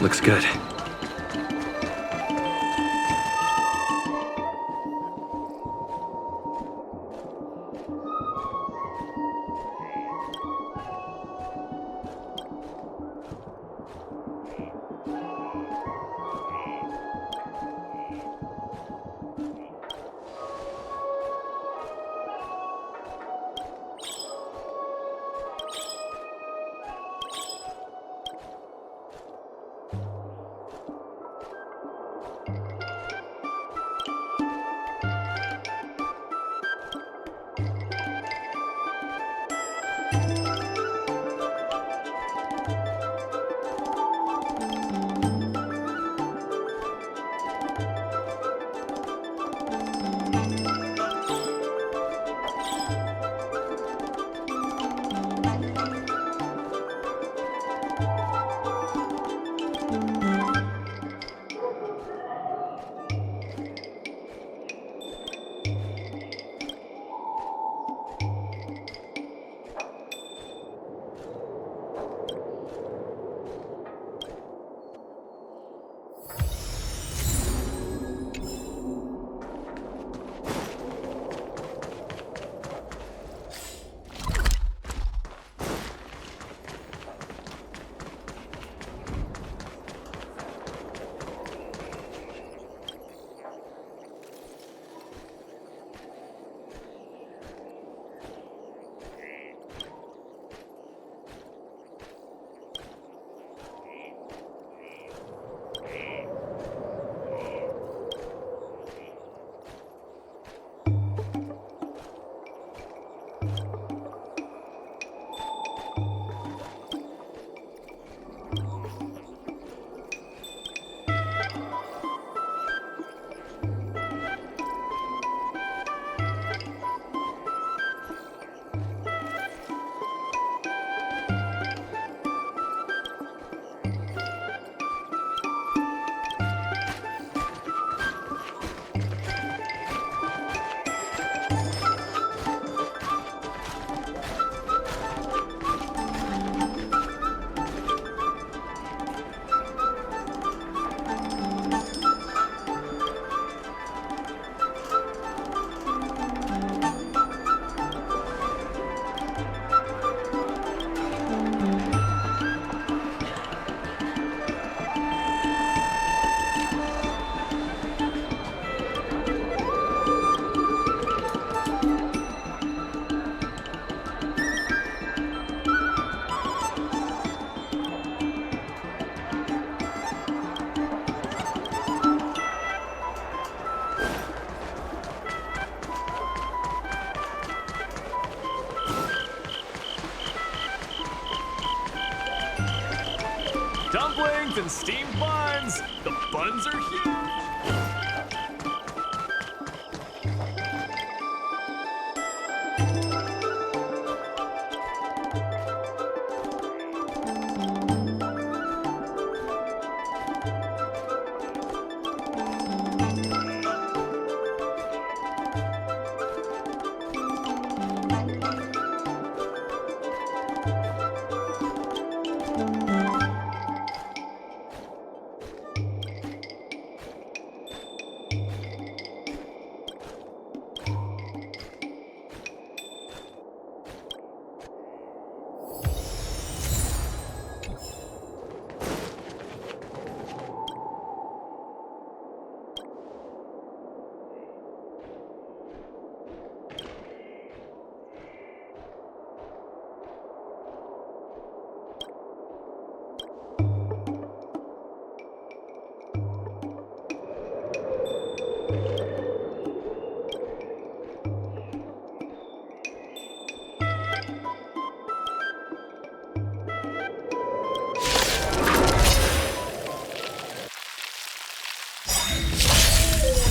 Looks good. Dumplings and steamed buns! The buns are huge!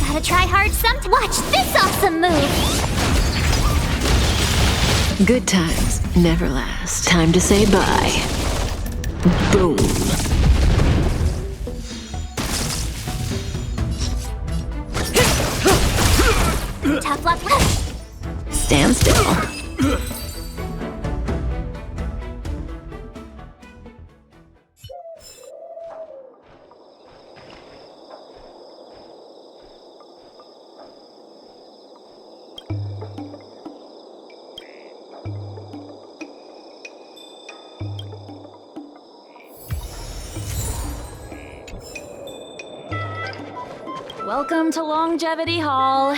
Gotta try hard sometime. Watch this awesome move! Good times never last. Time to say bye. Boom. Tough luck. Stand still. Welcome to Longevity Hall.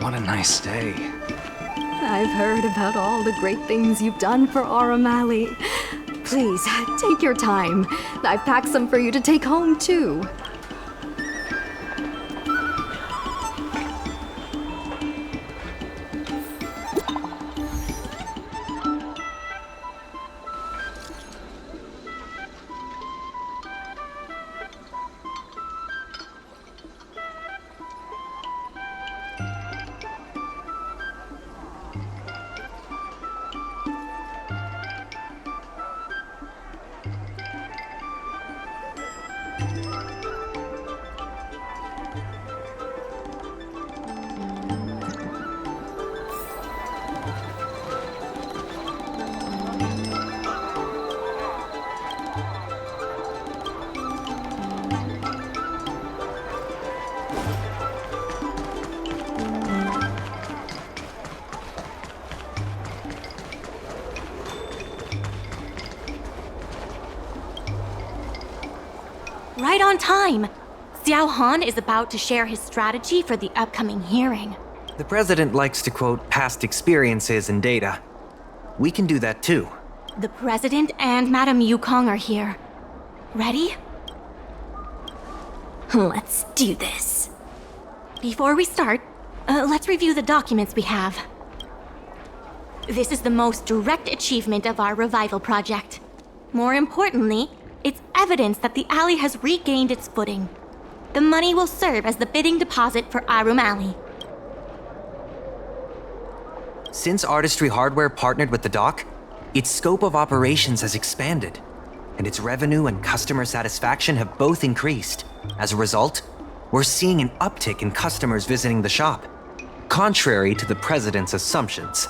What a nice day. I've heard about all the great things you've done for Aurum. Please, take your time. I've packed some for you to take home, too. on time. Xiao Han is about to share his strategy for the upcoming hearing. The president likes to quote past experiences and data. We can do that too. The president and Madame Yukong are here. Ready? Let's do this. Before we start, let's review the documents we have. This is the most direct achievement of our revival project. More importantly, it's evidence that the alley has regained its footing. The money will serve as the bidding deposit for Aurum Alley. Since Artistry Hardware partnered with the dock, its scope of operations has expanded, and its revenue and customer satisfaction have both increased. As a result, we're seeing an uptick in customers visiting the shop, contrary to the president's assumptions.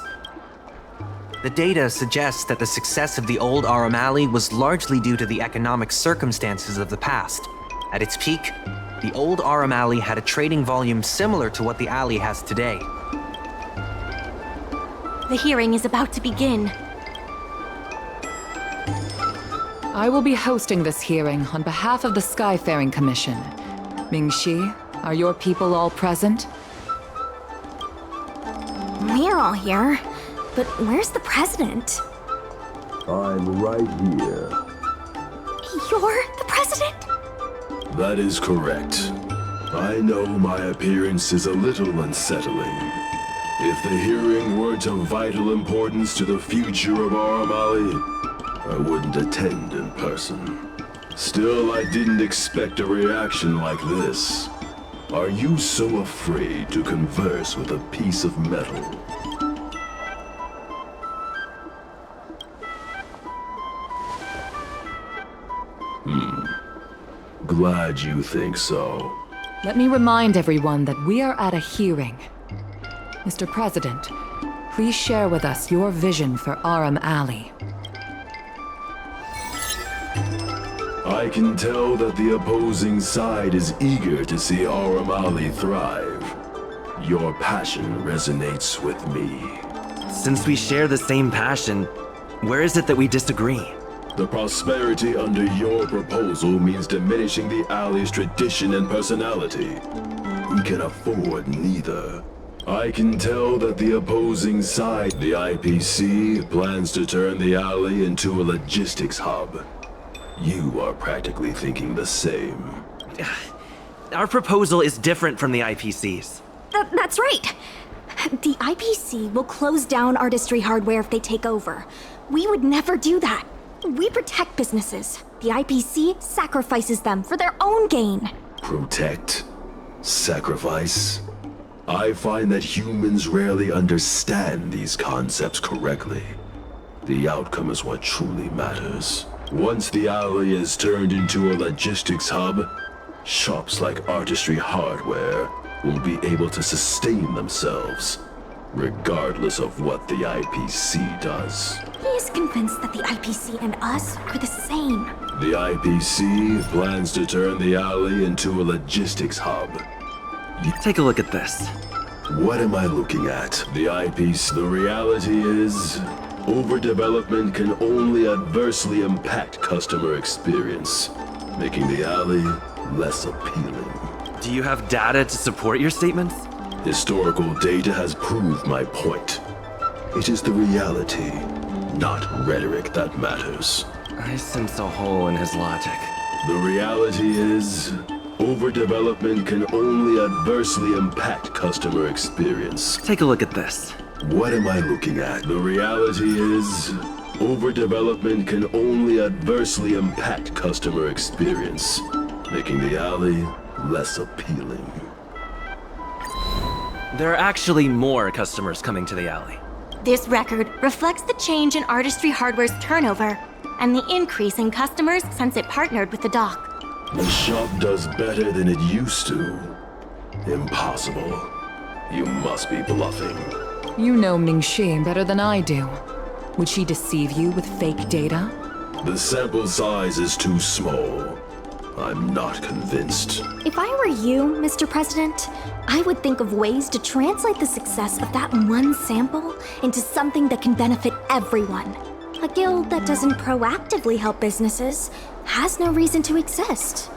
The data suggests that the success of the old Aurum Alley was largely due to the economic circumstances of the past. At its peak, the old Aurum Alley had a trading volume similar to what the alley has today. The hearing is about to begin. I will be hosting this hearing on behalf of the Skyfaring Commission. Ming-Shi, are your people all present? We're all here, but where's the president? I'm right here. You're the president? That is correct. I know my appearance is a little unsettling. If the hearing weren't of vital importance to the future of Aurum Alley, I wouldn't attend in person. Still, I didn't expect a reaction like this. Are you so afraid to converse with a piece of metal? Glad you think so. Let me remind everyone that we are at a hearing. Mr. President, please share with us your vision for Aurum Alley. I can tell that the opposing side is eager to see Aurum Alley thrive. Your passion resonates with me. Since we share the same passion, where is it that we disagree? The prosperity under your proposal means diminishing the alley's tradition and personality. We can afford neither. I can tell that the opposing side, the IPC, plans to turn the alley into a logistics hub. You are practically thinking the same. Our proposal is different from the IPC's. That's right. The IPC will close down Artistry Hardware if they take over. We would never do that. We protect businesses. The IPC sacrifices them for their own gain. Protect? Sacrifice? I find that humans rarely understand these concepts correctly. The outcome is what truly matters. Once the alley is turned into a logistics hub, shops like Artistry Hardware will be able to sustain themselves, regardless of what the IPC does. He is convinced that the IPC and us are the same. The IPC plans to turn the alley into a logistics hub. Take a look at this. What am I looking at? The IPC. The reality is, overdevelopment can only adversely impact customer experience, making the alley less appealing. Do you have data to support your statements? Historical data has proved my point. It is the reality, not rhetoric, that matters. I sense a hole in his logic. The reality is, overdevelopment can only adversely impact customer experience. Take a look at this. What am I looking at? The reality is, overdevelopment can only adversely impact customer experience, making the alley less appealing. There are actually more customers coming to the alley. This record reflects the change in Artistry Hardware's turnover and the increase in customers since it partnered with the dock. The shop does better than it used to. Impossible. You must be bluffing. You know Ming-Shi better than I do. Would she deceive you with fake data? The sample size is too small. I'm not convinced. If I were you, Mr. President, I would think of ways to translate the success of that one sample into something that can benefit everyone. A guild that doesn't proactively help businesses has no reason to exist.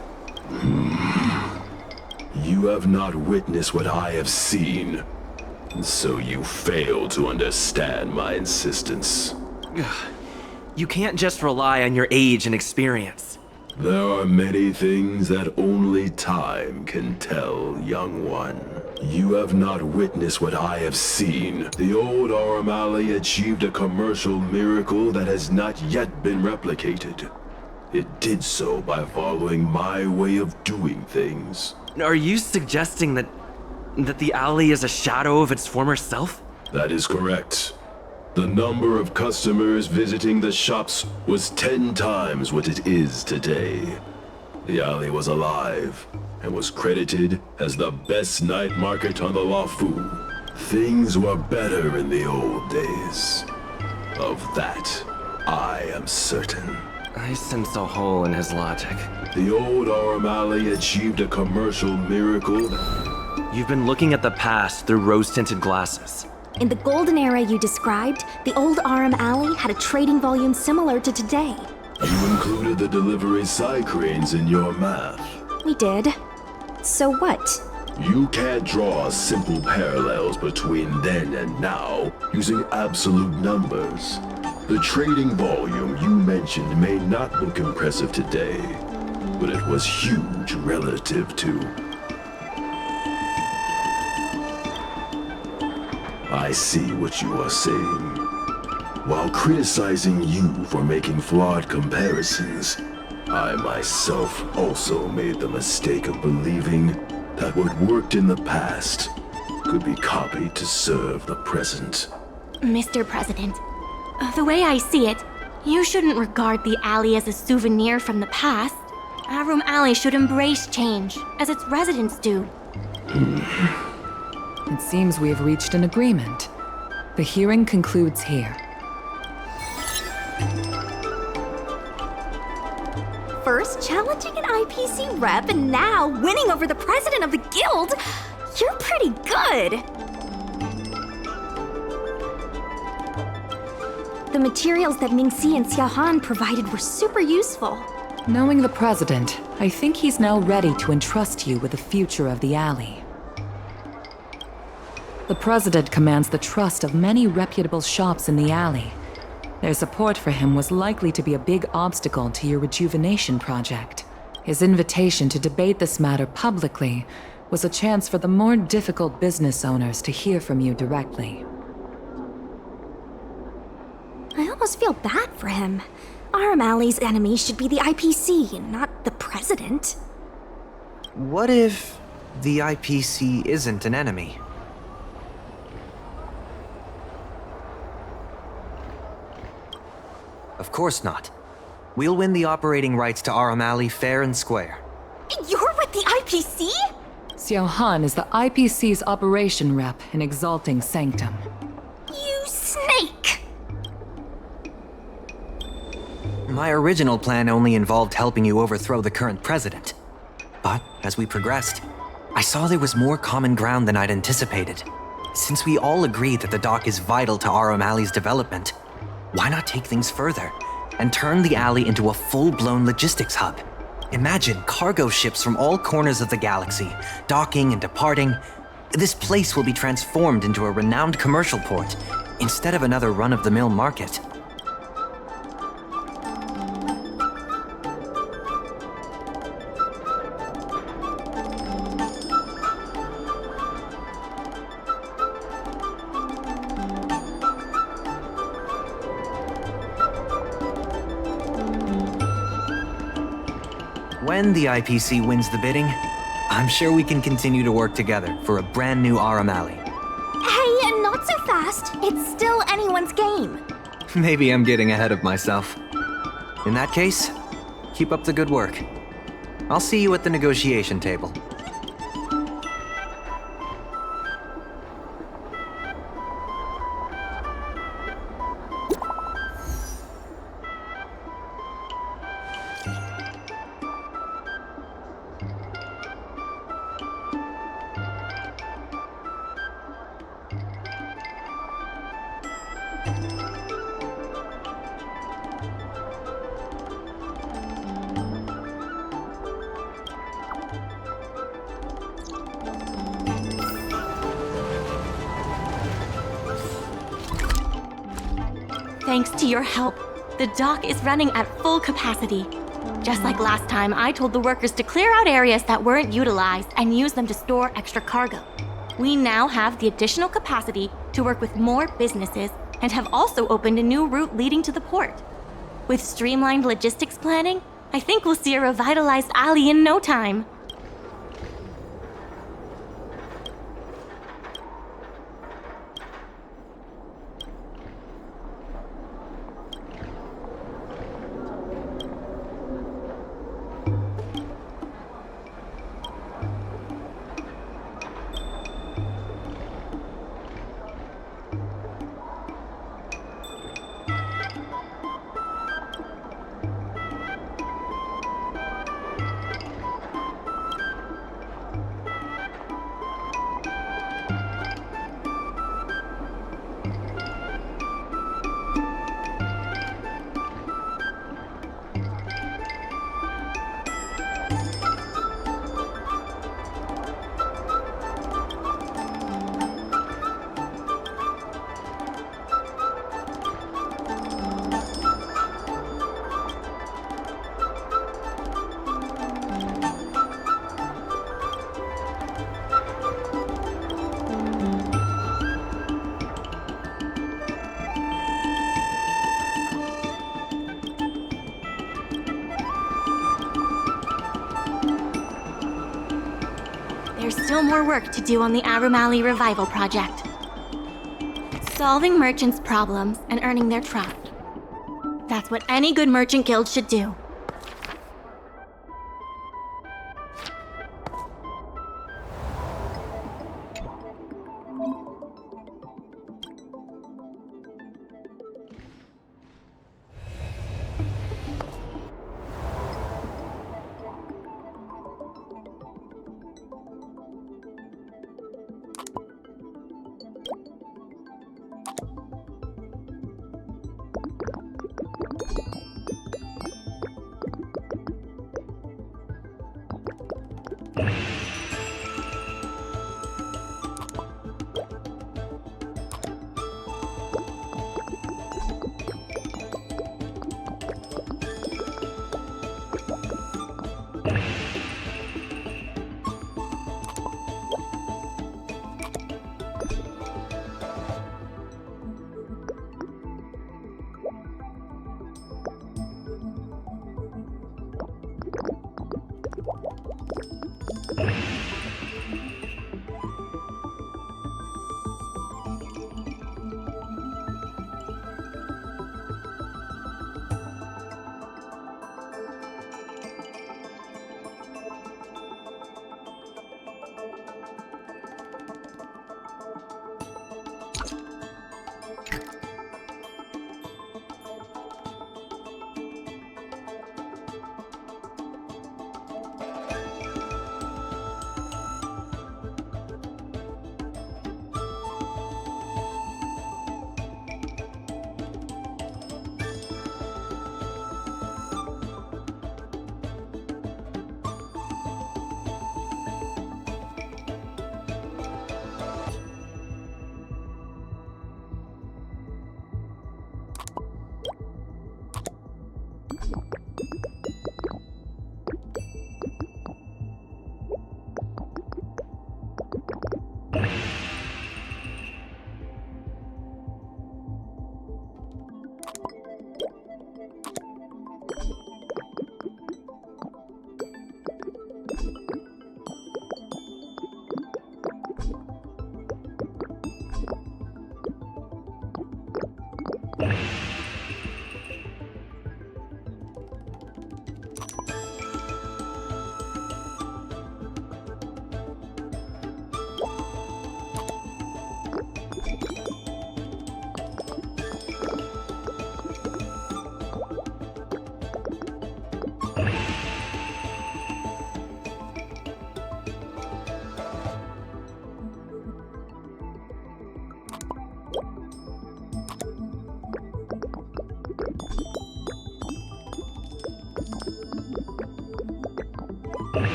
You have not witnessed what I have seen, so you fail to understand my insistence. You can't just rely on your age and experience. There are many things that only time can tell, young one. You have not witnessed what I have seen. The old Aurum Alley achieved a commercial miracle that has not yet been replicated. It did so by following my way of doing things. Are you suggesting that the alley is a shadow of its former self? That is correct. The number of customers visiting the shops was 10 times what it is today. The alley was alive and was credited as the best night market on the Luofu. Things were better in the old days. Of that, I am certain. I sense a hole in his logic. The old Aurum Alley achieved a commercial miracle. You've been looking at the past through rose-tinted glasses. In the golden era you described, the old Aurum Alley had a trading volume similar to today. You included the delivery side cranes in your math. We did. So what? You can't draw simple parallels between then and now using absolute numbers. The trading volume you mentioned may not look impressive today, but it was huge relative to... I see what you are saying. While criticizing you for making flawed comparisons, I myself also made the mistake of believing that what worked in the past could be copied to serve the present. Mr. President, the way I see it, you shouldn't regard the alley as a souvenir from the past. Aurum Alley should embrace change, as its residents do. It seems we have reached an agreement. The hearing concludes here. First challenging an IPC rep and now winning over the president of the guild? You're pretty good! The materials that Mingxi and Xiaohan provided were super useful. Knowing the president, I think he's now ready to entrust you with the future of the alley. The president commands the trust of many reputable shops in the alley. Their support for him was likely to be a big obstacle to your rejuvenation project. His invitation to debate this matter publicly was a chance for the more difficult business owners to hear from you directly. I almost feel bad for him. Aurum Alley's enemy should be the IPC, not the president. What if the IPC isn't an enemy? Of course not. We'll win the operating rights to Aurum Alley fair and square. You're with the IPC? Xiaohan is the IPC's operation rep in Exalting Sanctum. You snake! My original plan only involved helping you overthrow the current president. But as we progressed, I saw there was more common ground than I'd anticipated. Since we all agree that the dock is vital to Aurum Alley's development, why not take things further and turn the alley into a full-blown logistics hub? Imagine cargo ships from all corners of the galaxy, docking and departing. This place will be transformed into a renowned commercial port, instead of another run-of-the-mill market. When the IPC wins the bidding, I'm sure we can continue to work together for a brand new Aurum Alley. Hey, not so fast. It's still anyone's game. Maybe I'm getting ahead of myself. In that case, keep up the good work. I'll see you at the negotiation table. Thanks to your help, the dock is running at full capacity. Just like last time, I told the workers to clear out areas that weren't utilized and use them to store extra cargo. We now have the additional capacity to work with more businesses and have also opened a new route leading to the port. With streamlined logistics planning, I think we'll see a revitalized alley in no time. There's still more work to do on the Aurum Alley Revival Project. Solving merchants' problems and earning their trust. That's what any good merchant guild should do.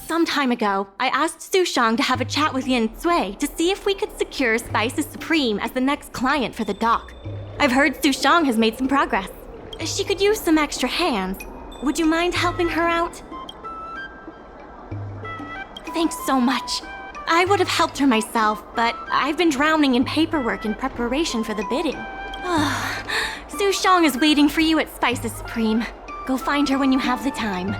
Some time ago, I asked Sushang to have a chat with Yin Sui to see if we could secure Spices Supreme as the next client for the dock. I've heard Sushang has made some progress. She could use some extra hands. Would you mind helping her out? Thanks so much. I would have helped her myself, but I've been drowning in paperwork in preparation for the bidding. Sushang is waiting for you at Spices Supreme. Go find her when you have the time.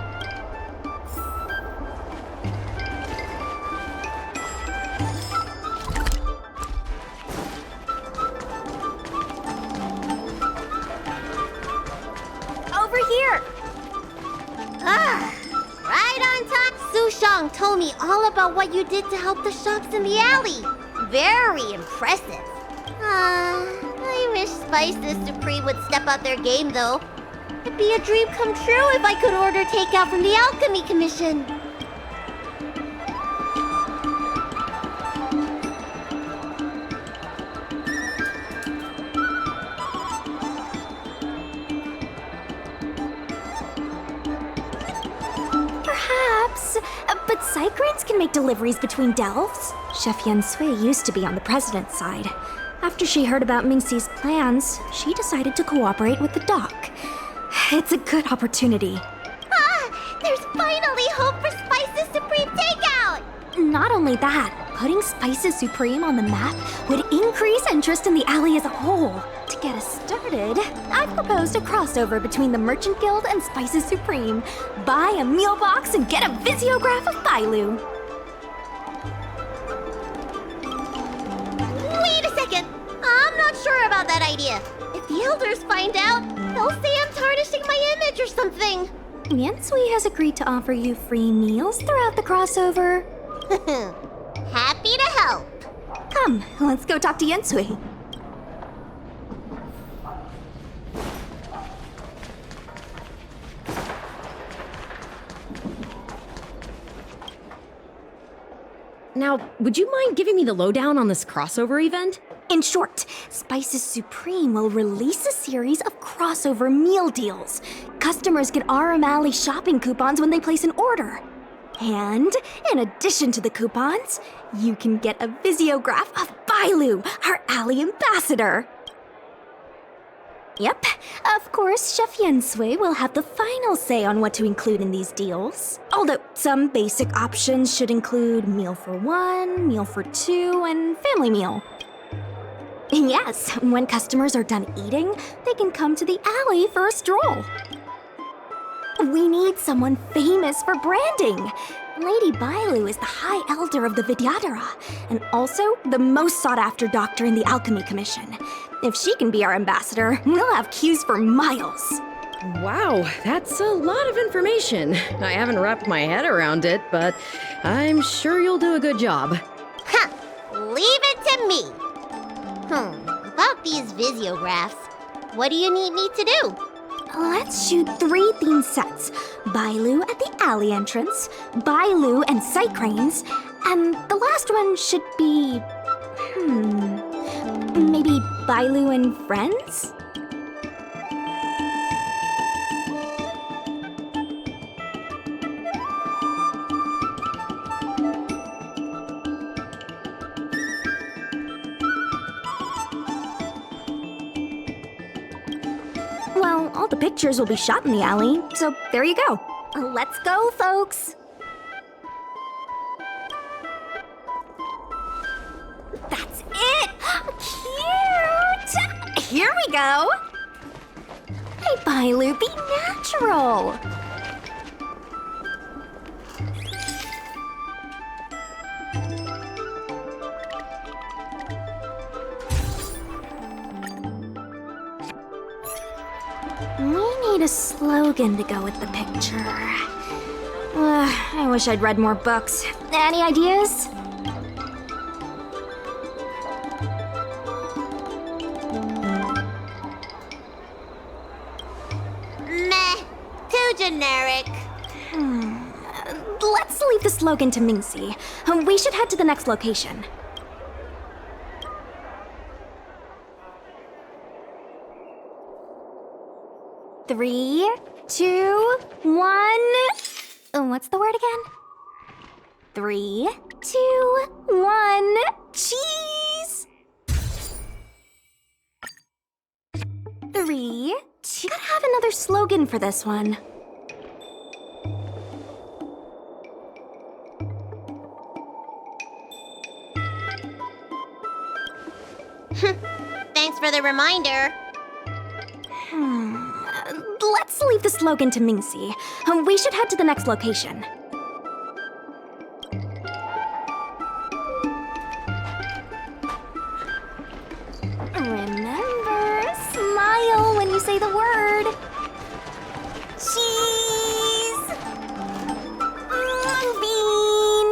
Over here! Right on time! Sushang told me all about what you did to help the shops in the alley. Very impressive. I Spices Supreme would step up their game, though. It'd be a dream come true if I could order takeout from the Alchemy Commission. Perhaps, but Cycranes can make deliveries between delves. Chef Yen Sui used to be on the president's side. After she heard about Mingxi's plans, she decided to cooperate with the doc. It's a good opportunity. Ah! There's finally hope for Spices Supreme takeout! Not only that, putting Spices Supreme on the map would increase interest in the alley as a whole. To get us started, I've proposed a crossover between the Merchant Guild and Spices Supreme. Buy a meal box and get a visiograph of Bailu. Wait a second! I'm not sure about that idea. If the elders find out, they'll say I'm tarnishing my image or something. Yen Sui has agreed to offer you free meals throughout the crossover. Happy to help. Come, let's go talk to Yen Sui. Now, would you mind giving me the lowdown on this crossover event? In short, Spices Supreme will release a series of crossover meal deals. Customers get Aurum Alley shopping coupons when they place an order. And, in addition to the coupons, you can get a visiograph of Bailu, our alley ambassador. Yep, of course, Chef Yen Sui will have the final say on what to include in these deals. Although some basic options should include meal for one, meal for two, and family meal. Yes, when customers are done eating, they can come to the alley for a stroll. We need someone famous for branding. Lady Bailu is the High Elder of the Vidyadhara, and also the most sought-after doctor in the Alchemy Commission. If she can be our ambassador, we'll have queues for miles. Wow, that's a lot of information. I haven't wrapped my head around it, but I'm sure you'll do a good job. Ha! Leave it to me. About these visiographs, what do you need me to do? Let's shoot 3 theme sets. Bailu at the alley entrance, Bailu and Cycranes, and the last one should be... maybe Bailu and Friends? Well, all the pictures will be shot in the alley, so there you go. Let's go, folks! That's it! Cute! Here we go! Hey, Bailu, be natural! We need a slogan to go with the picture. I wish I'd read more books. Any ideas? Meh. Too generic. Let's leave the slogan to Mingxi. We should head to the next location. Three, two, one. What's the word again? 3, 2, 1. Cheese! 3, 2. Gotta have another slogan for this one. Thanks for the reminder. Let's leave the slogan to Mingxi. We should head to the next location. Remember, smile when you say the word. Cheese! Bean!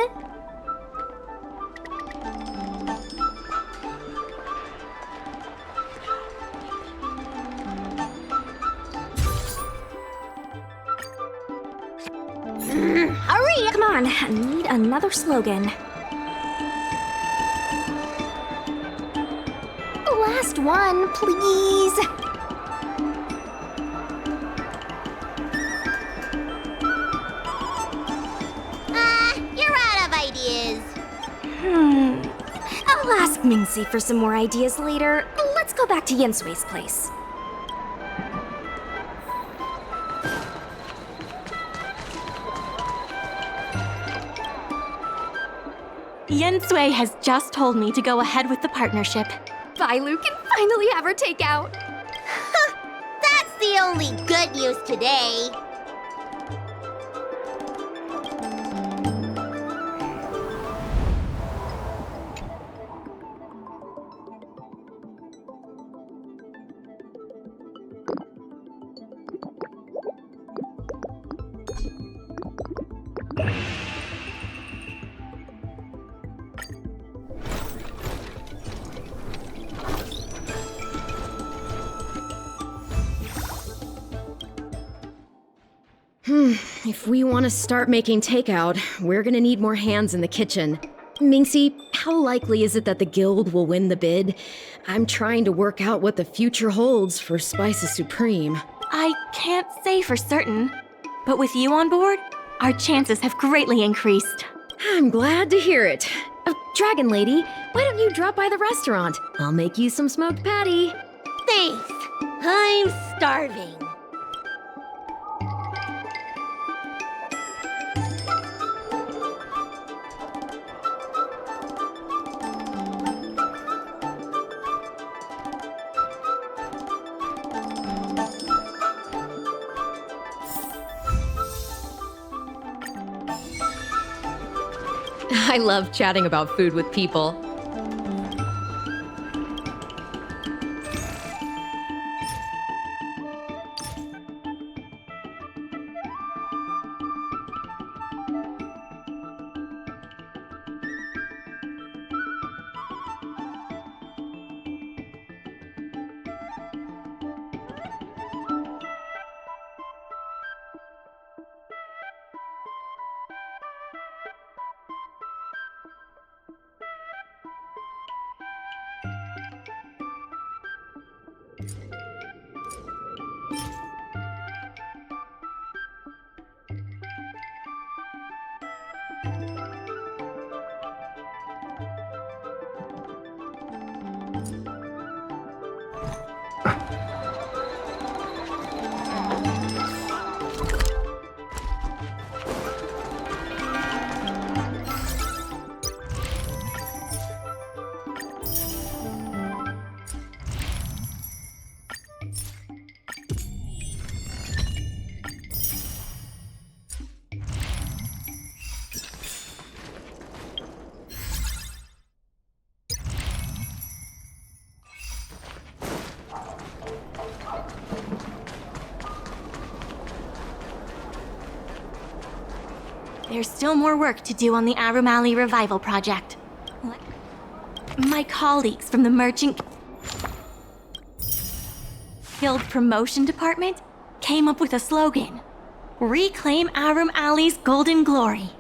on, I need another slogan. Last one, please. You're out of ideas. I'll ask Mingxi for some more ideas later. Let's go back to Yensui's place. Yensui has just told me to go ahead with the partnership. Bailu can finally have her takeout. That's the only good news today. If we want to start making takeout, we're gonna need more hands in the kitchen. Mingxi, how likely is it that the guild will win the bid? I'm trying to work out what the future holds for Spices Supreme. I can't say for certain, but with you on board, our chances have greatly increased. I'm glad to hear it. Dragon Lady, why don't you drop by the restaurant? I'll make you some smoked patty. Thanks. I'm starving. I love chatting about food with people. There's still more work to do on the Aurum Alley Revival Project. My colleagues from the Merchant Guild Promotion Department came up with a slogan: Reclaim Aurum Alley's Golden Glory.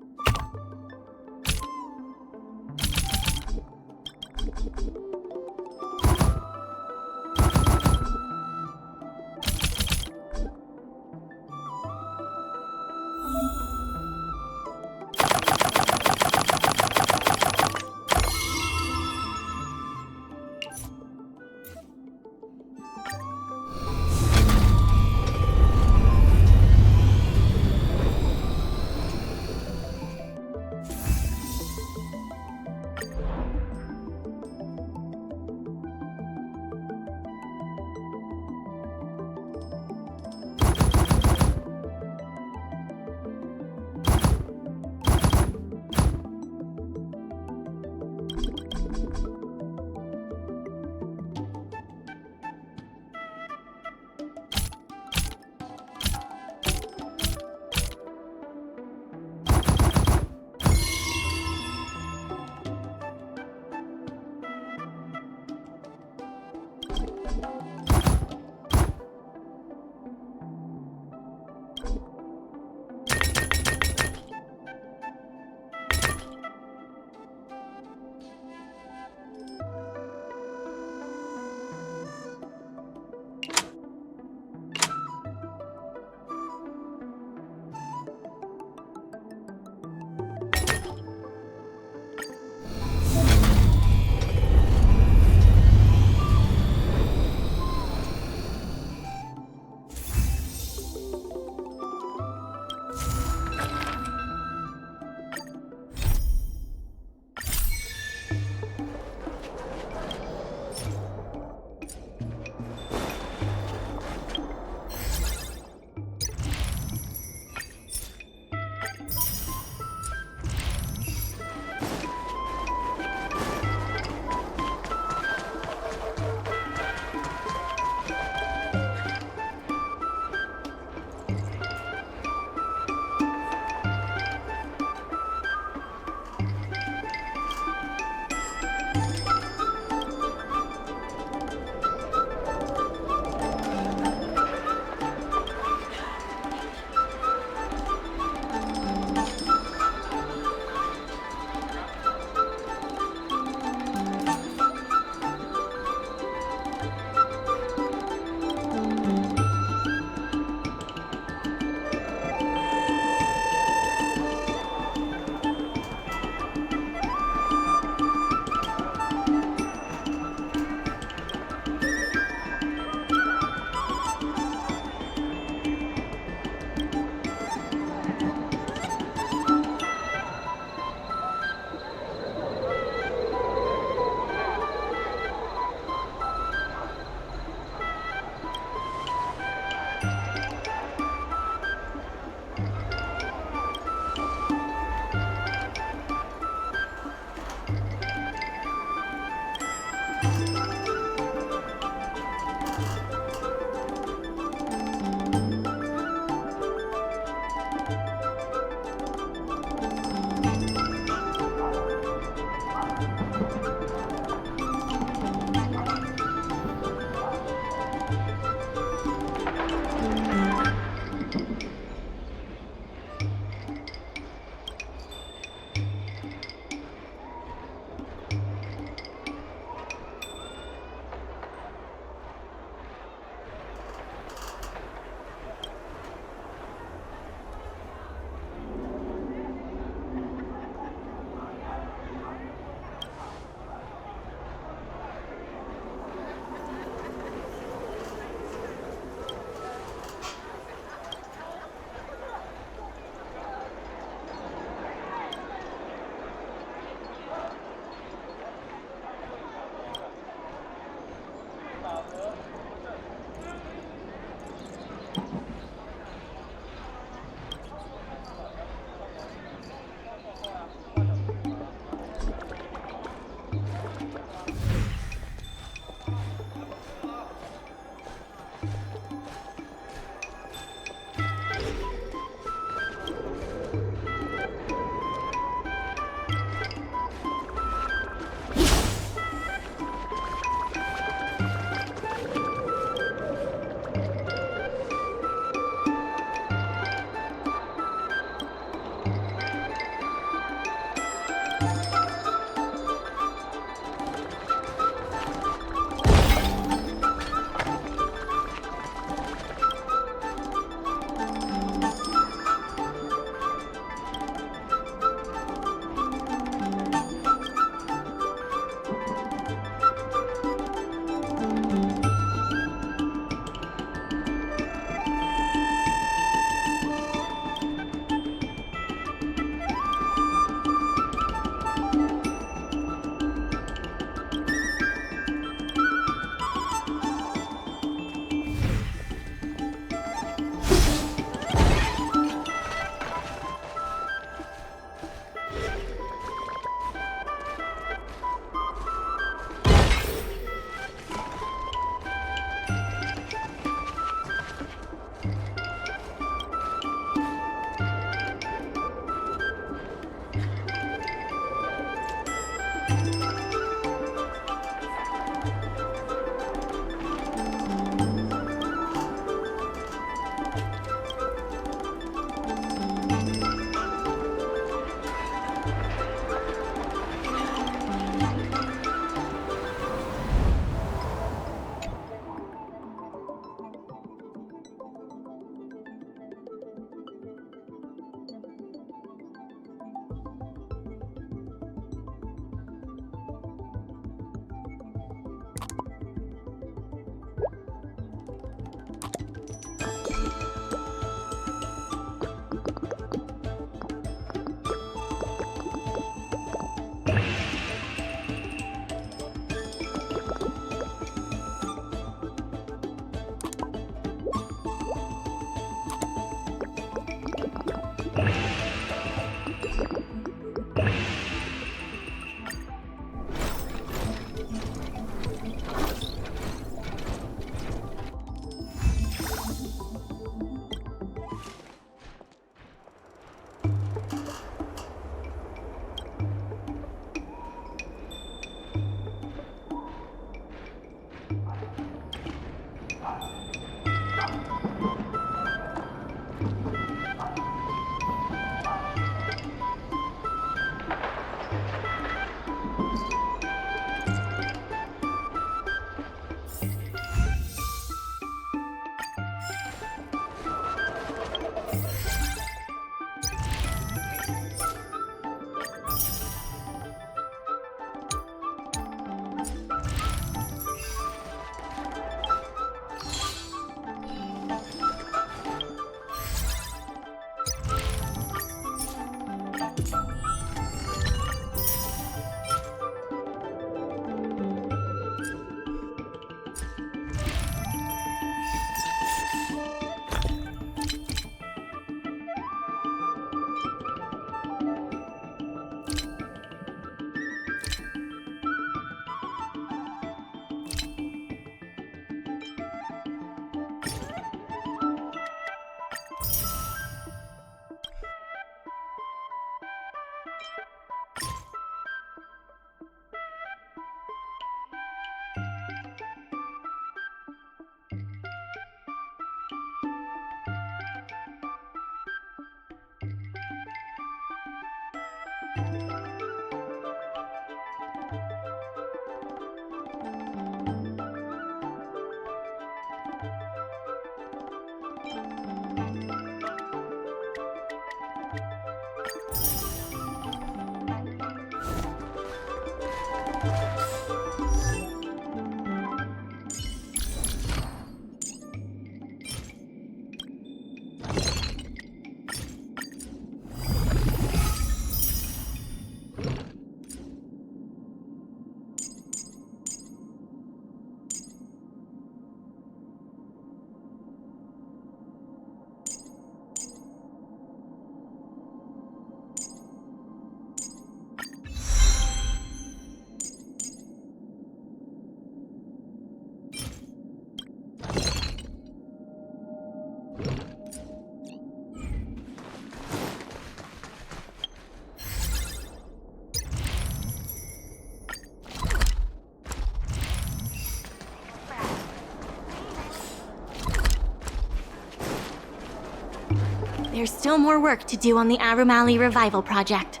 There's still more work to do on the Aurum revival project.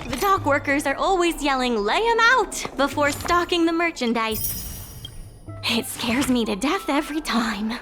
The dock workers are always yelling, "Lay 'em out!" before stocking the merchandise. It scares me to death every time.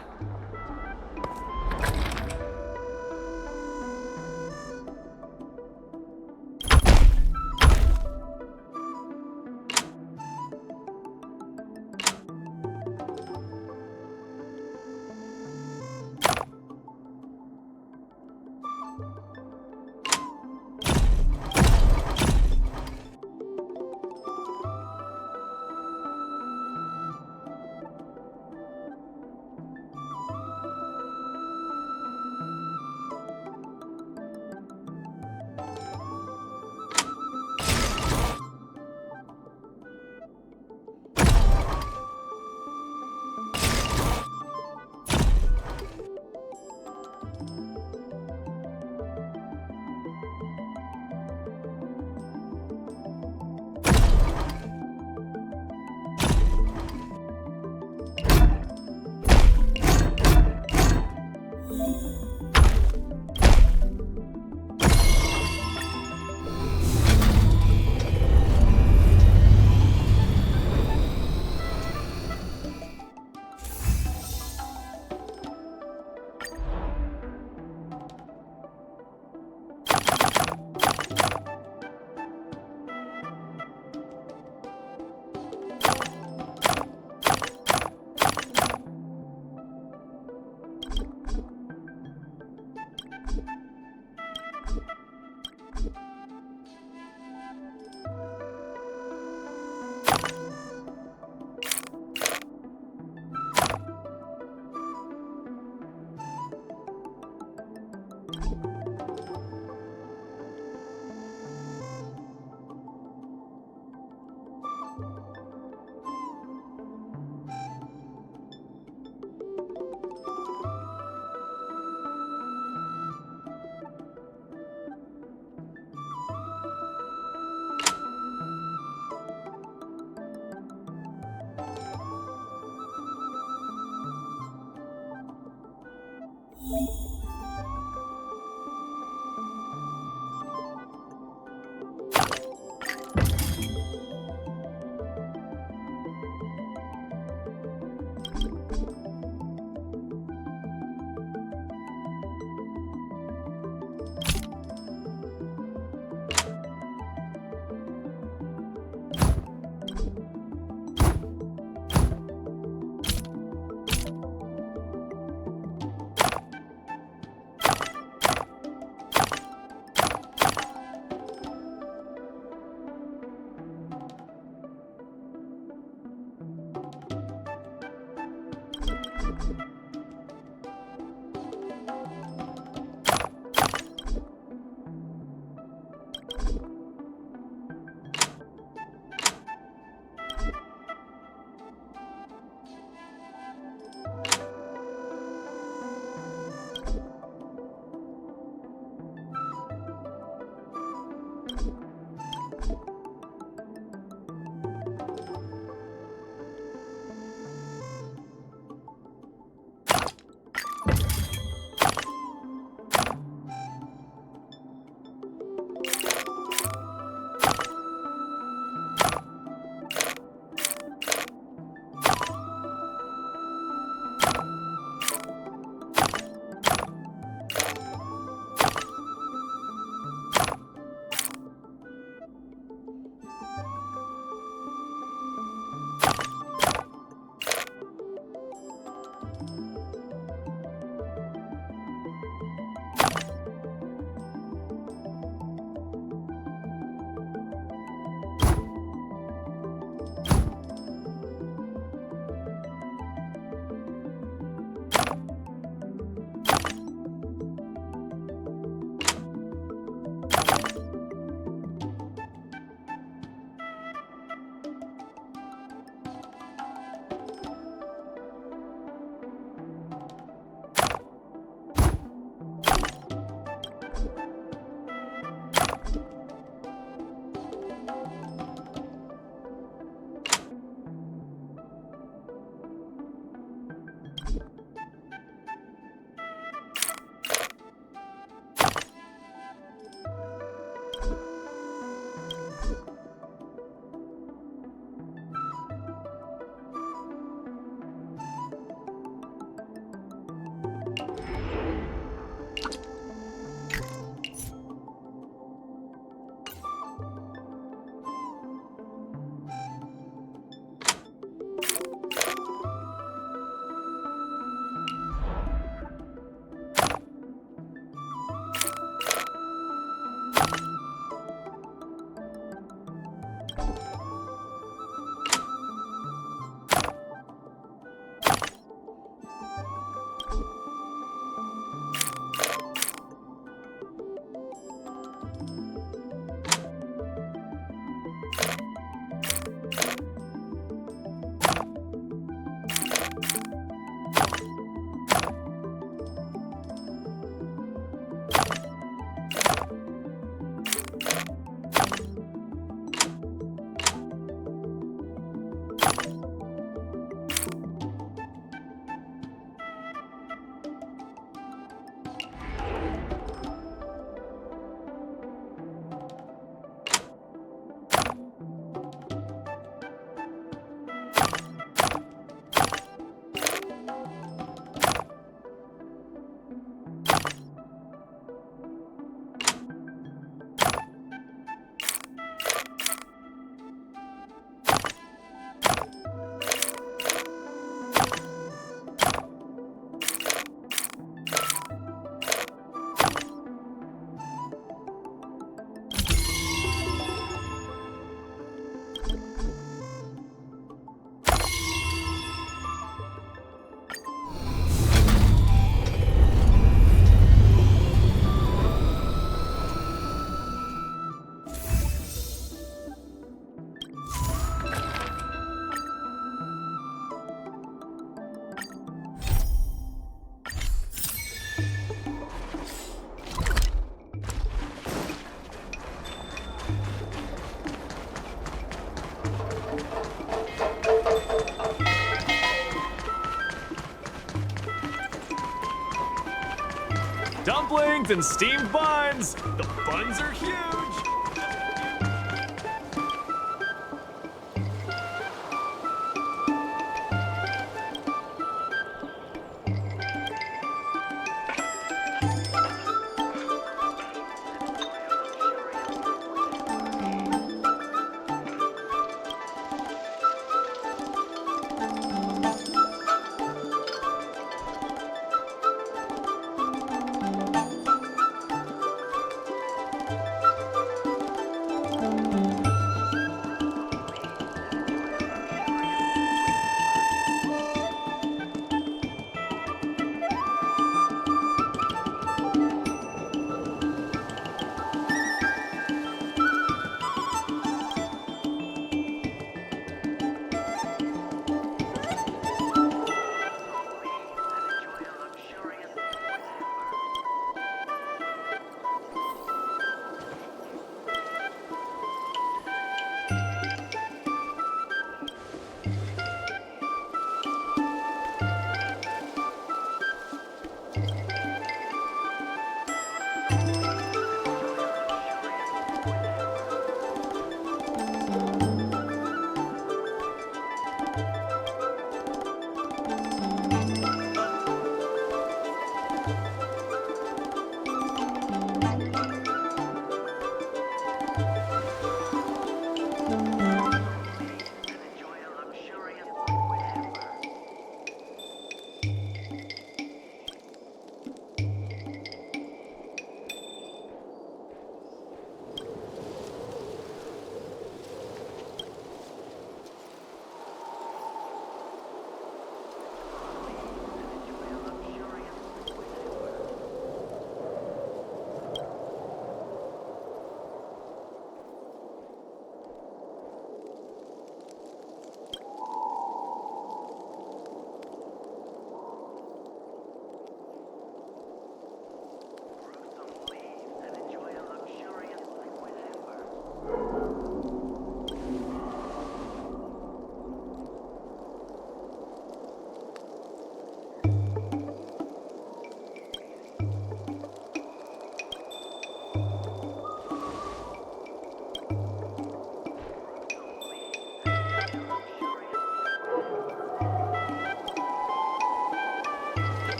baked and steamed buns. The buns are huge.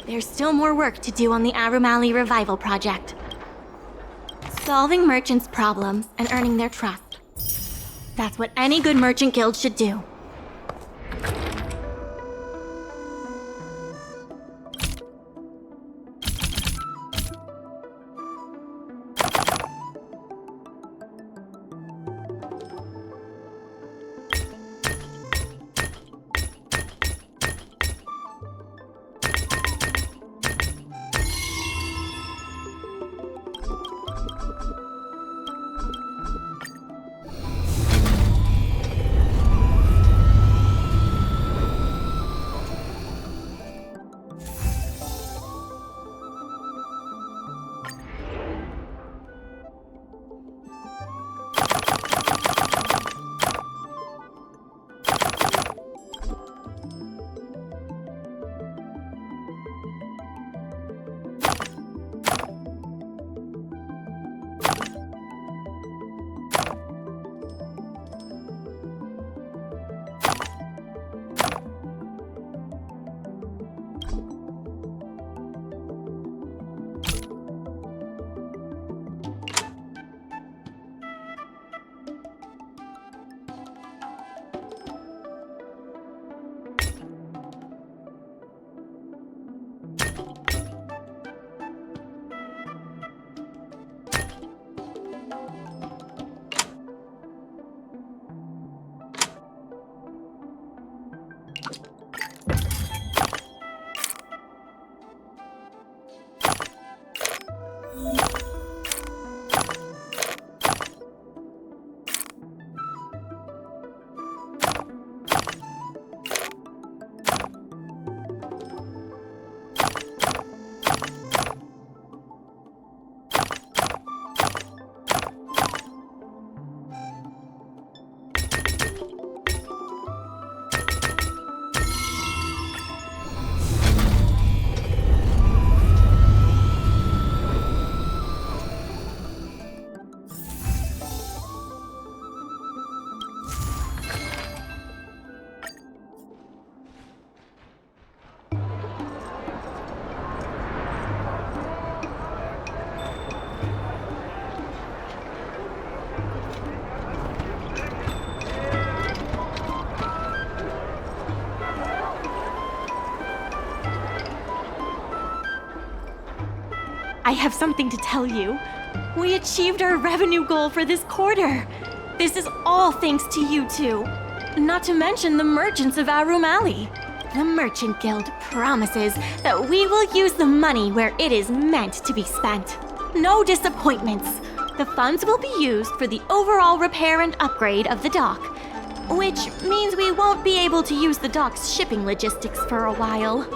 there's still more work to do on the Aurum Alley Revival Project. Solving merchants' problems and earning their trust. That's what any good merchant guild should do. I have something to tell you. We achieved our revenue goal for this quarter. This is all thanks to you two. Not to mention the merchants of Aurum Alley. The Merchant Guild promises that we will use the money where it is meant to be spent. No disappointments. The funds will be used for the overall repair and upgrade of the dock, which means we won't be able to use the dock's shipping logistics for a while.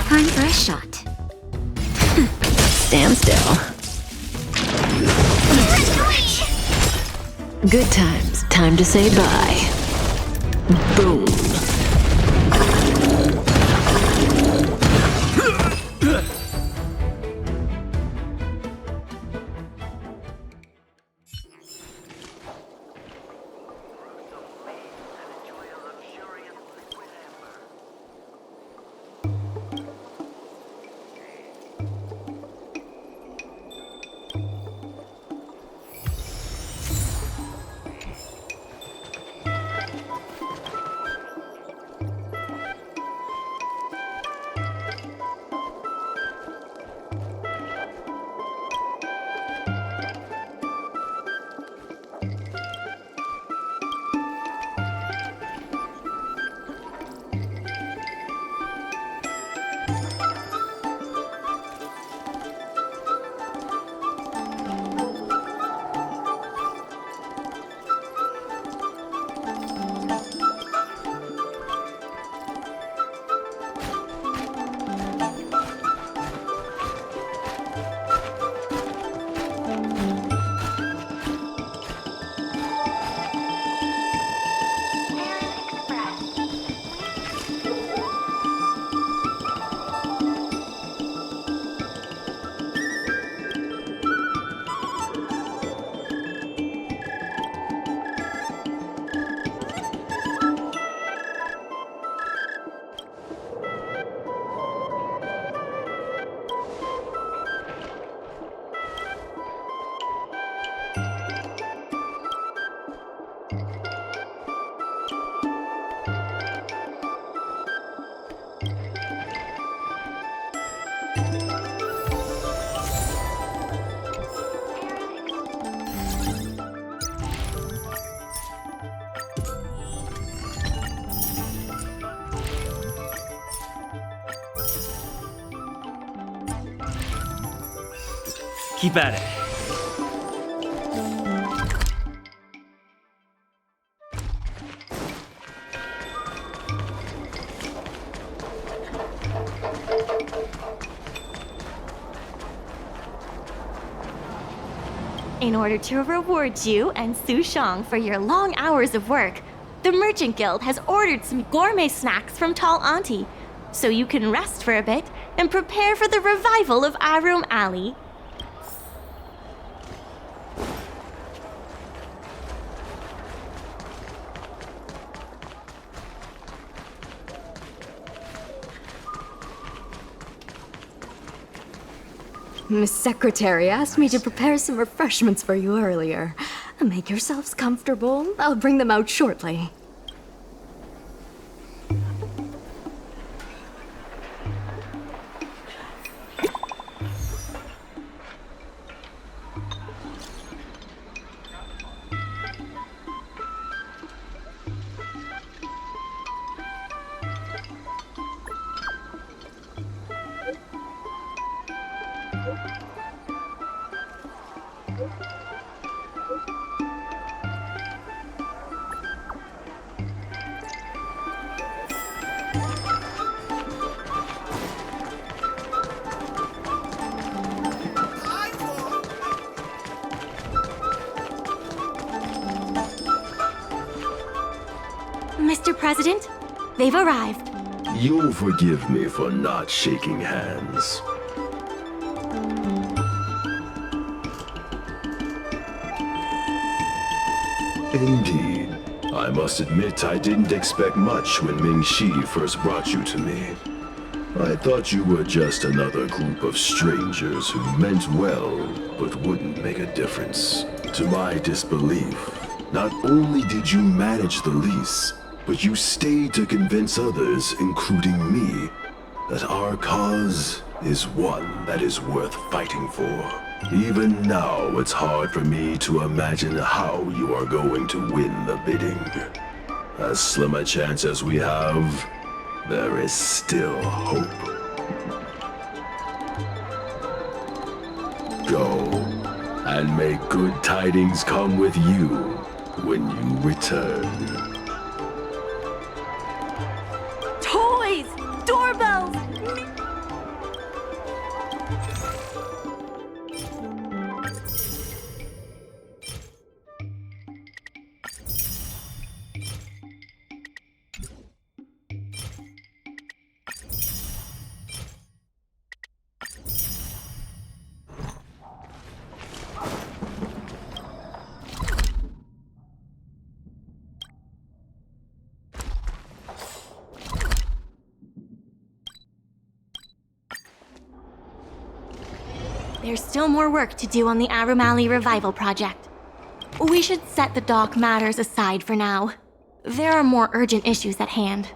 Time for a shot. Stand still. Good times. Time to say bye. Boom. Keep at it. In order to reward you and Sushang for your long hours of work, the Merchant Guild has ordered some gourmet snacks from Tall Auntie, so you can rest for a bit and prepare for the revival of Aurum Alley. Miss Secretary asked me to prepare some refreshments for you earlier. Make yourselves comfortable. I'll bring them out shortly. Mr. President, they've arrived. You'll forgive me for not shaking hands. Indeed. I must admit I didn't expect much when Ming-Shi first brought you to me. I thought you were just another group of strangers who meant well, but wouldn't make a difference. To my disbelief, not only did you manage the lease, but you stayed to convince others, including me, that our cause is one that is worth fighting for. Even now, it's hard for me to imagine how you are going to win the bidding. As slim a chance as we have, there is still hope. Go, and may good tidings come with you when you return. doorbells! There's still more work to do on the Aurum Alley Revival project. We should set the dock matters aside for now. There are more urgent issues at hand.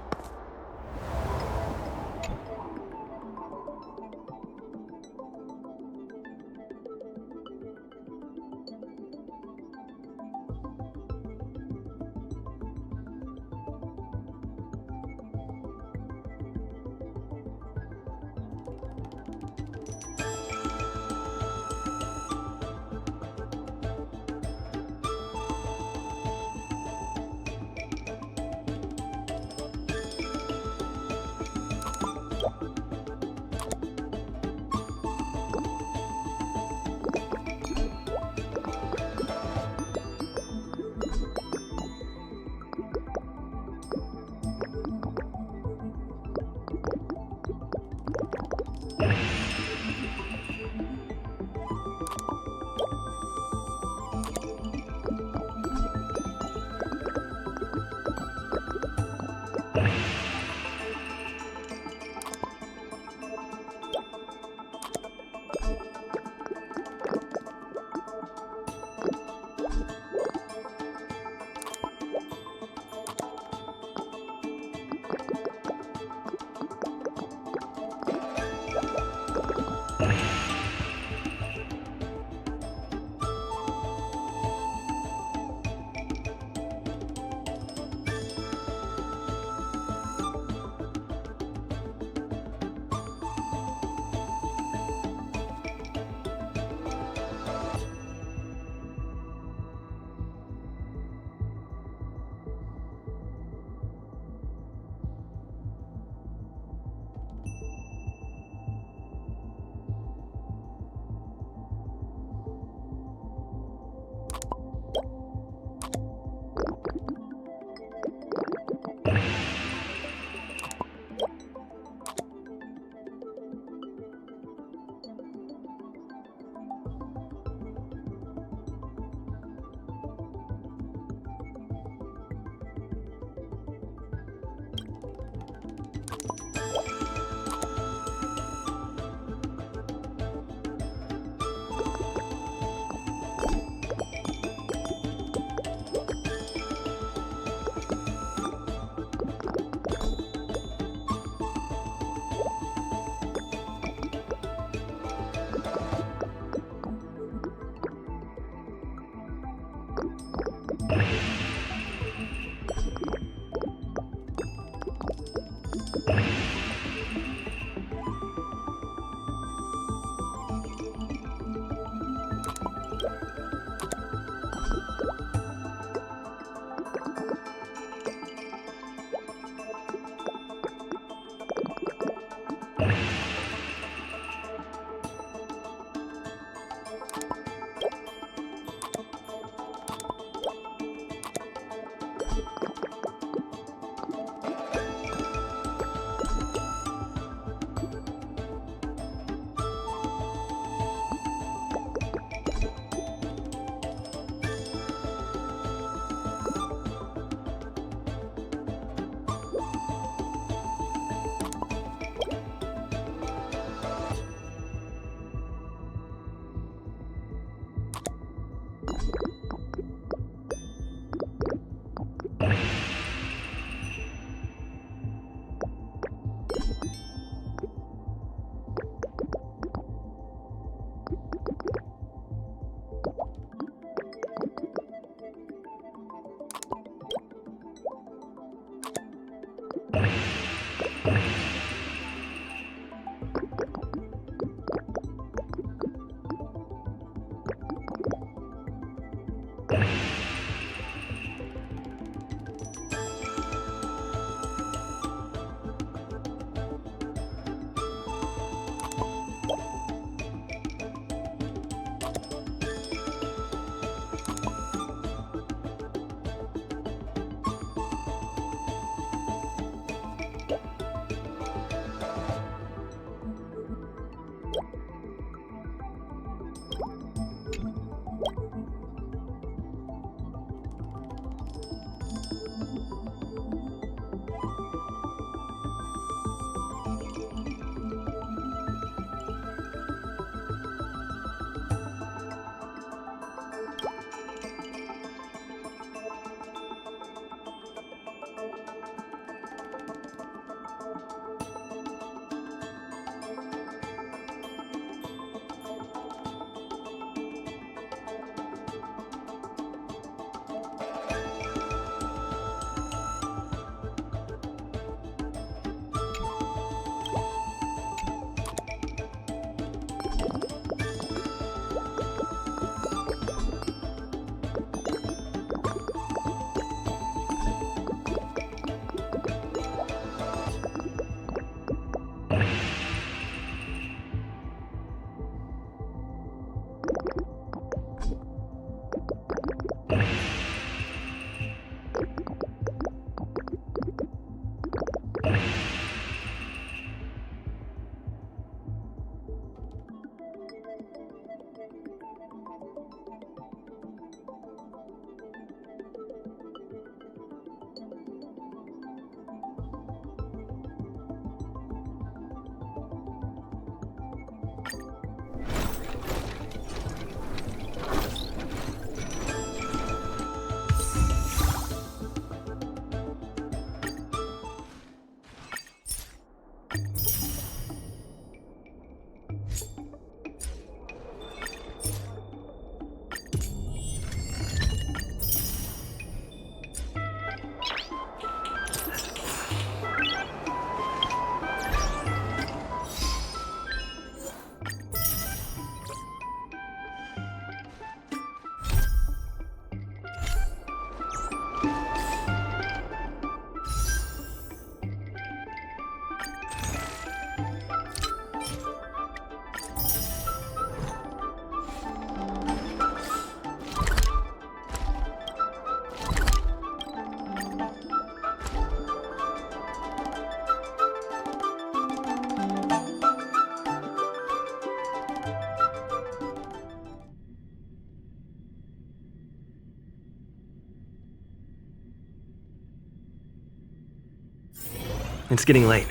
It's getting late.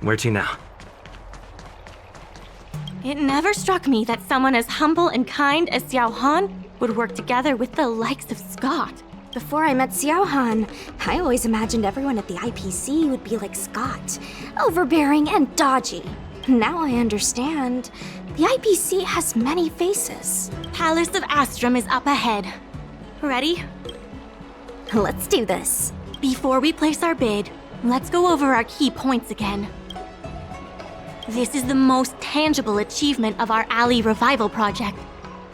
Where to now? It never struck me that someone as humble and kind as Xiao Han would work together with the likes of Scott. Before I met Xiao Han, I always imagined everyone at the IPC would be like Scott, overbearing and dodgy. Now I understand. The IPC has many faces. Palace of Astrum is up ahead. Ready? Let's do this. Before we place our bid, let's go over our key points again. This is the most tangible achievement of our alley revival project.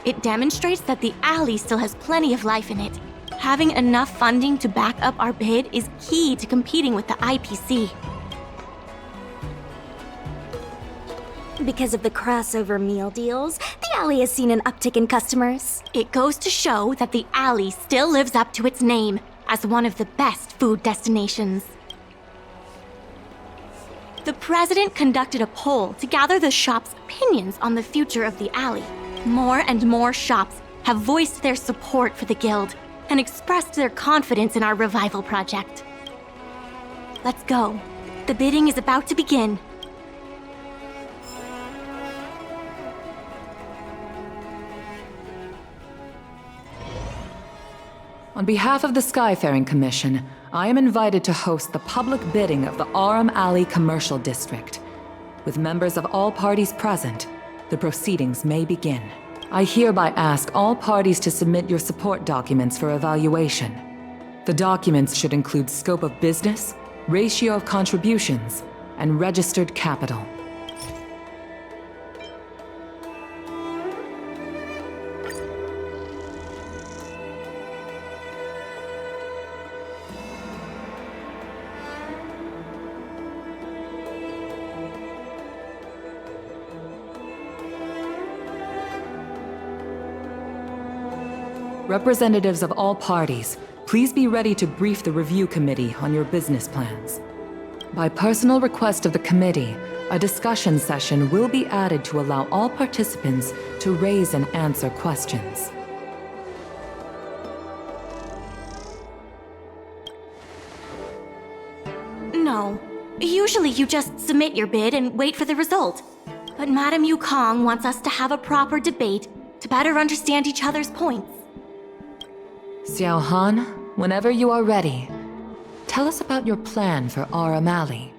It demonstrates that the alley still has plenty of life in it. Having enough funding to back up our bid is key to competing with the IPC. Because of the crossover meal deals, the alley has seen an uptick in customers. It goes to show that the alley still lives up to its name as one of the best food destinations. The president conducted a poll to gather the shop's opinions on the future of the alley. More and more shops have voiced their support for the guild and expressed their confidence in our revival project. Let's go. The bidding is about to begin. On behalf of the Skyfaring Commission, I am invited to host the public bidding of the Aurum Alley Commercial District. With members of all parties present, the proceedings may begin. I hereby ask all parties to submit your support documents for evaluation. The documents should include scope of business, ratio of contributions, and registered capital. Representatives of all parties, please be ready to brief the review committee on your business plans. By personal request of the committee, a discussion session will be added to allow all participants to raise and answer questions. No. Usually you just submit your bid and wait for the result. But Madame Yukong wants us to have a proper debate to better understand each other's points. Xiao Han, whenever you are ready, tell us about your plan for Aurum Alley.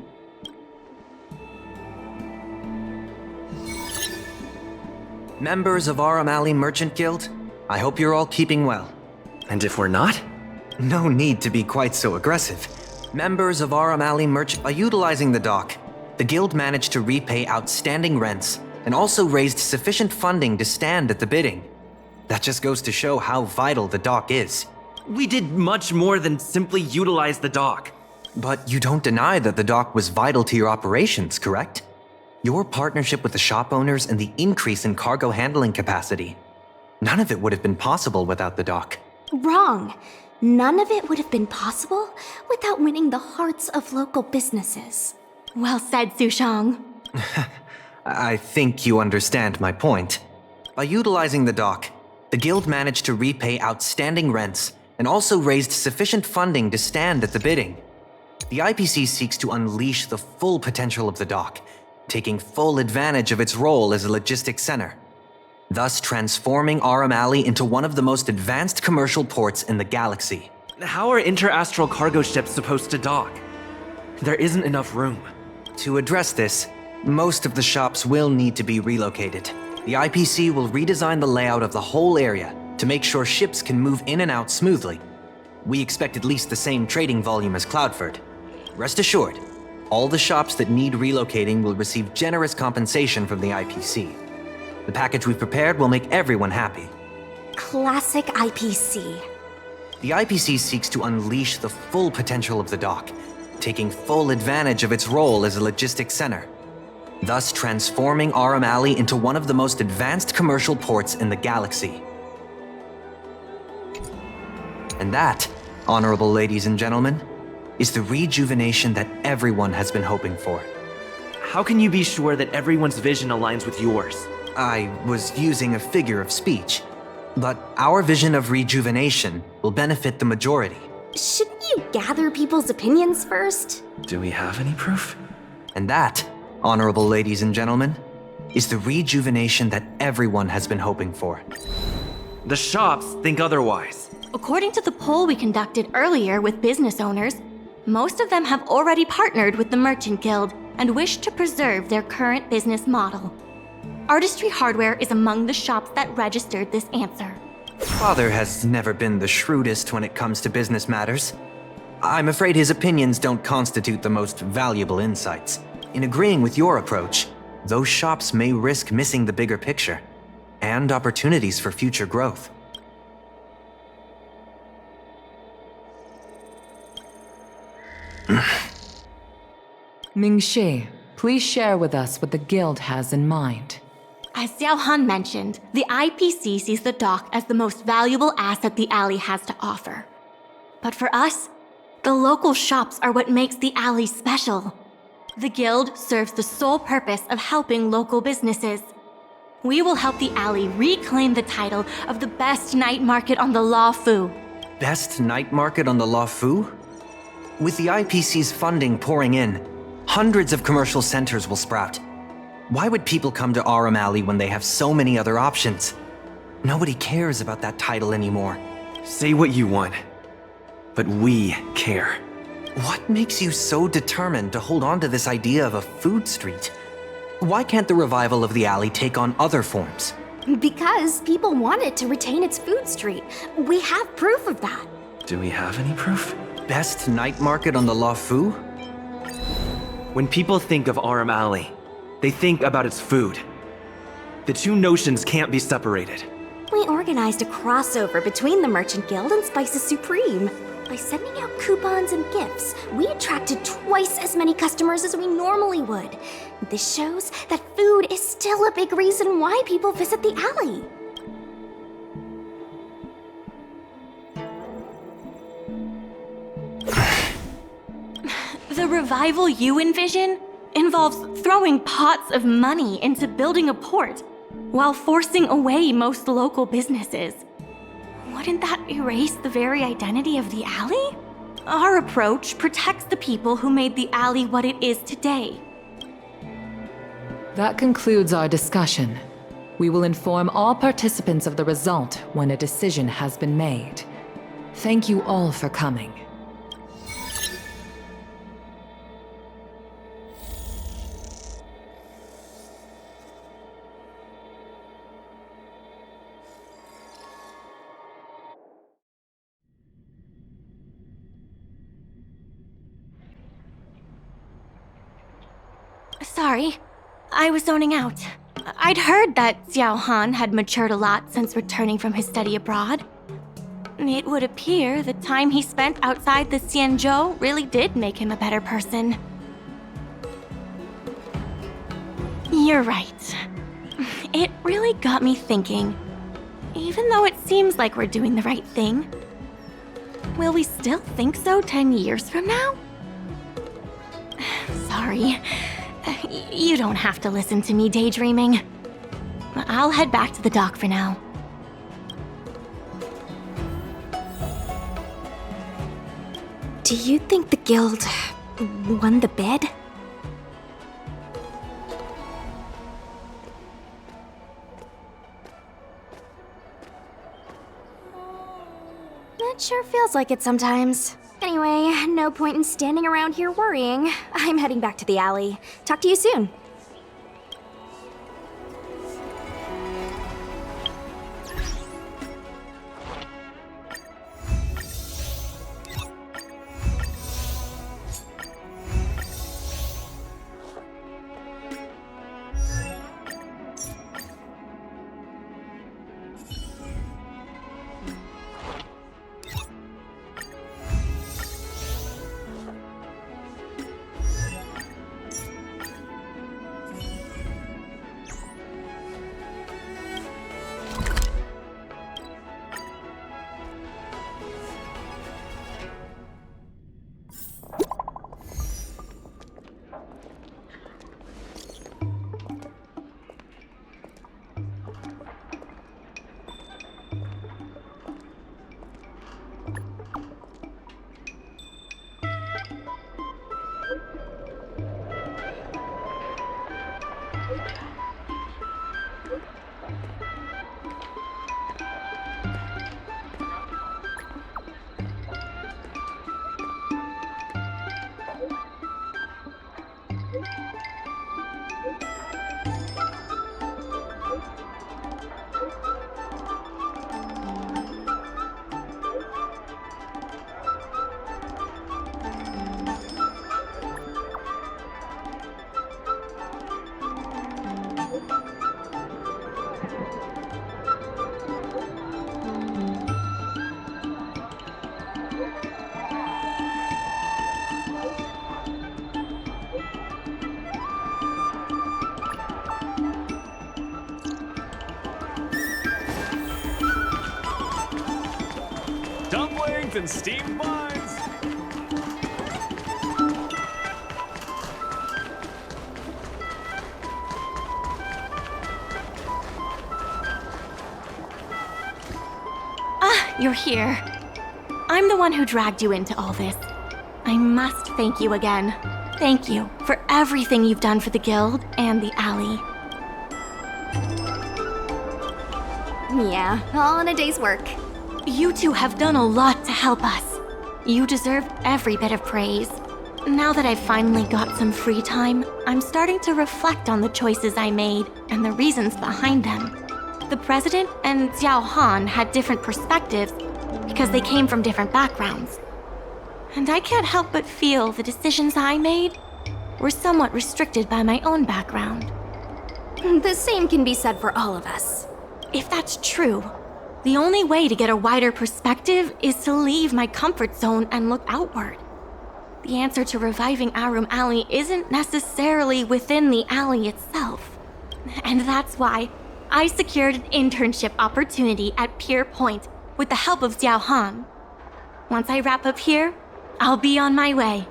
Members of Aurum Alley Merchant Guild, I hope you're all keeping well. And if we're not? No need to be quite so aggressive. Members of Aurum Alley Merchant, by utilizing the dock, the guild managed to repay outstanding rents and also raised sufficient funding to stand at the bidding. That just goes to show how vital the dock is. We did much more than simply utilize the dock. But you don't deny that the dock was vital to your operations, correct? Your partnership with the shop owners and the increase in cargo handling capacity. None of it would have been possible without the dock. Wrong. None of it would have been possible without winning the hearts of local businesses. Well said, Sushang. I think you understand my point. By utilizing the dock, the guild managed to repay outstanding rents and also raised sufficient funding to stand at the bidding. The IPC seeks to unleash the full potential of the dock, taking full advantage of its role as a logistics center, thus transforming Aurum Alley into one of the most advanced commercial ports in the galaxy. How are interastral cargo ships supposed to dock? There isn't enough room. To address this, most of the shops will need to be relocated. The IPC will redesign the layout of the whole area to make sure ships can move in and out smoothly. We expect at least the same trading volume as Cloudford. Rest assured, all the shops that need relocating will receive generous compensation from the IPC. The package we've prepared will make everyone happy. Classic IPC. The IPC seeks to unleash the full potential of the dock, taking full advantage of its role as a logistics center, thus transforming Aurum Alley into one of the most advanced commercial ports in the galaxy. And that, honorable ladies and gentlemen, is the rejuvenation that everyone has been hoping for. How can you be sure that everyone's vision aligns with yours? I was using a figure of speech, but our vision of rejuvenation will benefit the majority. Shouldn't you gather people's opinions first? Do we have any proof? And that, honorable ladies and gentlemen, is the rejuvenation that everyone has been hoping for. The shops think otherwise. According to the poll we conducted earlier with business owners, most of them have already partnered with the Merchant Guild and wish to preserve their current business model. Artistry Hardware is among the shops that registered this answer. Father has never been the shrewdest when it comes to business matters. I'm afraid his opinions don't constitute the most valuable insights. In agreeing with your approach, those shops may risk missing the bigger picture and opportunities for future growth. Mingxi, please share with us what the guild has in mind. As Xiao Han mentioned, the IPC sees the dock as the most valuable asset the alley has to offer. But for us, the local shops are what makes the alley special. The guild serves the sole purpose of helping local businesses. We will help the alley reclaim the title of the best night market on the La Fu. Best night market on the La Fu? With the IPC's funding pouring in, hundreds of commercial centers will sprout. Why would people come to Aurum Alley when they have so many other options? Nobody cares about that title anymore. Say what you want, but we care. What makes you so determined to hold on to this idea of a food street? Why can't the revival of the alley take on other forms? Because people want it to retain its food street. We have proof of that. Do we have any proof? Best night market on the La Fu? When people think of Aurum Alley, they think about its food. The two notions can't be separated. We organized a crossover between the Merchant Guild and Spices Supreme. By sending out coupons and gifts, we attracted twice as many customers as we normally would. This shows that food is still a big reason why people visit the alley. The revival you envision involves throwing pots of money into building a port while forcing away most local businesses. Wouldn't that erase the very identity of the alley? Our approach protects the people who made the alley what it is today. That concludes our discussion. We will inform all participants of the result when a decision has been made. Thank you all for coming. Sorry, I was zoning out. I'd heard that Xiao Han had matured a lot since returning from his study abroad. It would appear the time he spent outside the Xianzhou really did make him a better person. You're right. It really got me thinking. Even though it seems like we're doing the right thing, will we still think so 10 years from now? Sorry. You don't have to listen to me daydreaming. I'll head back to the dock for now. Do you think the guild won the bid? It sure feels like it sometimes. Anyway, no point in standing around here worrying. I'm heading back to the alley. Talk to you soon. buns and steamed buns. You're here. I'm the one who dragged you into all this. I must thank you again. Thank you for everything you've done for the Guild and the Alley. Yeah, all in a day's work. You two have done a lot to help us. You deserve every bit of praise. Now that I've finally got some free time, I'm starting to reflect on the choices I made and the reasons behind them. The president and Xiao Han had different perspectives because they came from different backgrounds. And I can't help but feel the decisions I made were somewhat restricted by my own background. The same can be said for all of us. If that's true, the only way to get a wider perspective is to leave my comfort zone and look outward. The answer to reviving Aurum Alley isn't necessarily within the alley itself. And that's why I secured an internship opportunity at Pier Point with the help of Xiao Han. Once I wrap up here, I'll be on my way.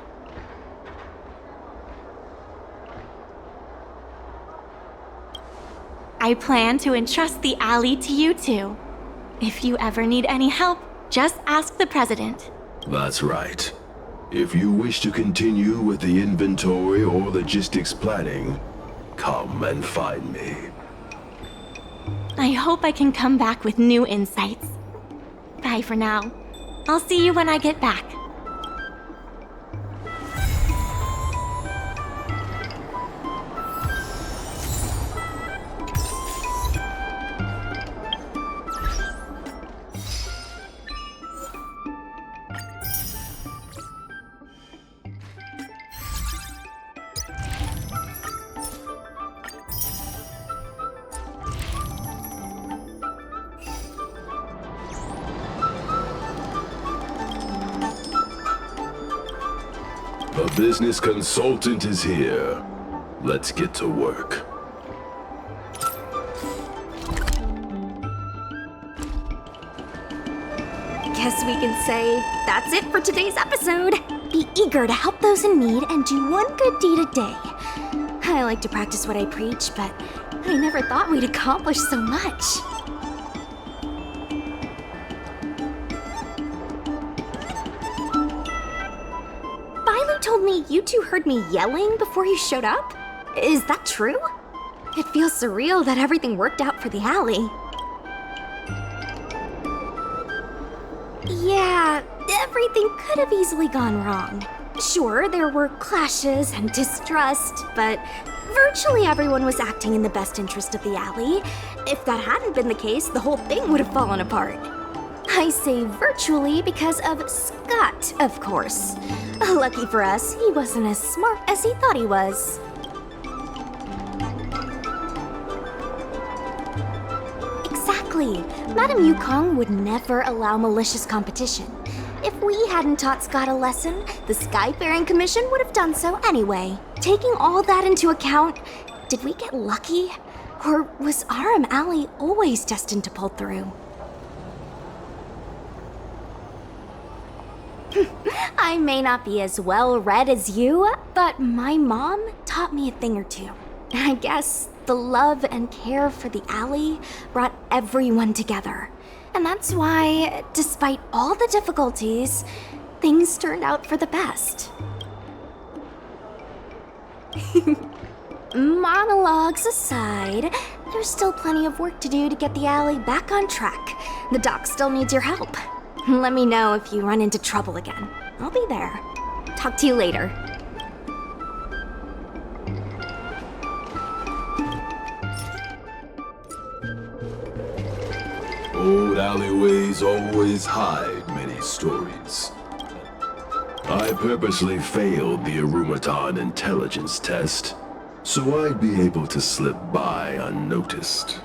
I plan to entrust the alley to you two. If you ever need any help, just ask the president. That's right. If you wish to continue with the inventory or logistics planning, come and find me. I hope I can come back with new insights. Bye for now. I'll see you when I get back. A business consultant is here. Let's get to work. Guess we can say that's it for today's episode. Be eager to help those in need and do one good deed a day. I like to practice what I preach, but I never thought we'd accomplish so much. Told me you two heard me yelling before you showed up? Is that true? It feels surreal that everything worked out for the alley. Yeah, everything could have easily gone wrong. Sure, there were clashes and distrust, but virtually everyone was acting in the best interest of the alley. If that hadn't been the case, the whole thing would have fallen apart. I say virtually because of Scott, of course. Lucky for us, he wasn't as smart as he thought he was. Exactly. Madame Yukong would never allow malicious competition. If we hadn't taught Scott a lesson, the Skyfaring Commission would have done so anyway. Taking all that into account, did we get lucky? Or was Aurum Alley always destined to pull through? I may not be as well read as you, but my mom taught me a thing or two. I guess the love and care for the alley brought everyone together. And that's why, despite all the difficulties, things turned out for the best. Monologues aside, there's still plenty of work to do to get the alley back on track. The dock still needs your help. Let me know if you run into trouble again. I'll be there. Talk to you later. Old alleyways always hide many stories. I purposely failed the Arumaton intelligence test, so I'd be able to slip by unnoticed.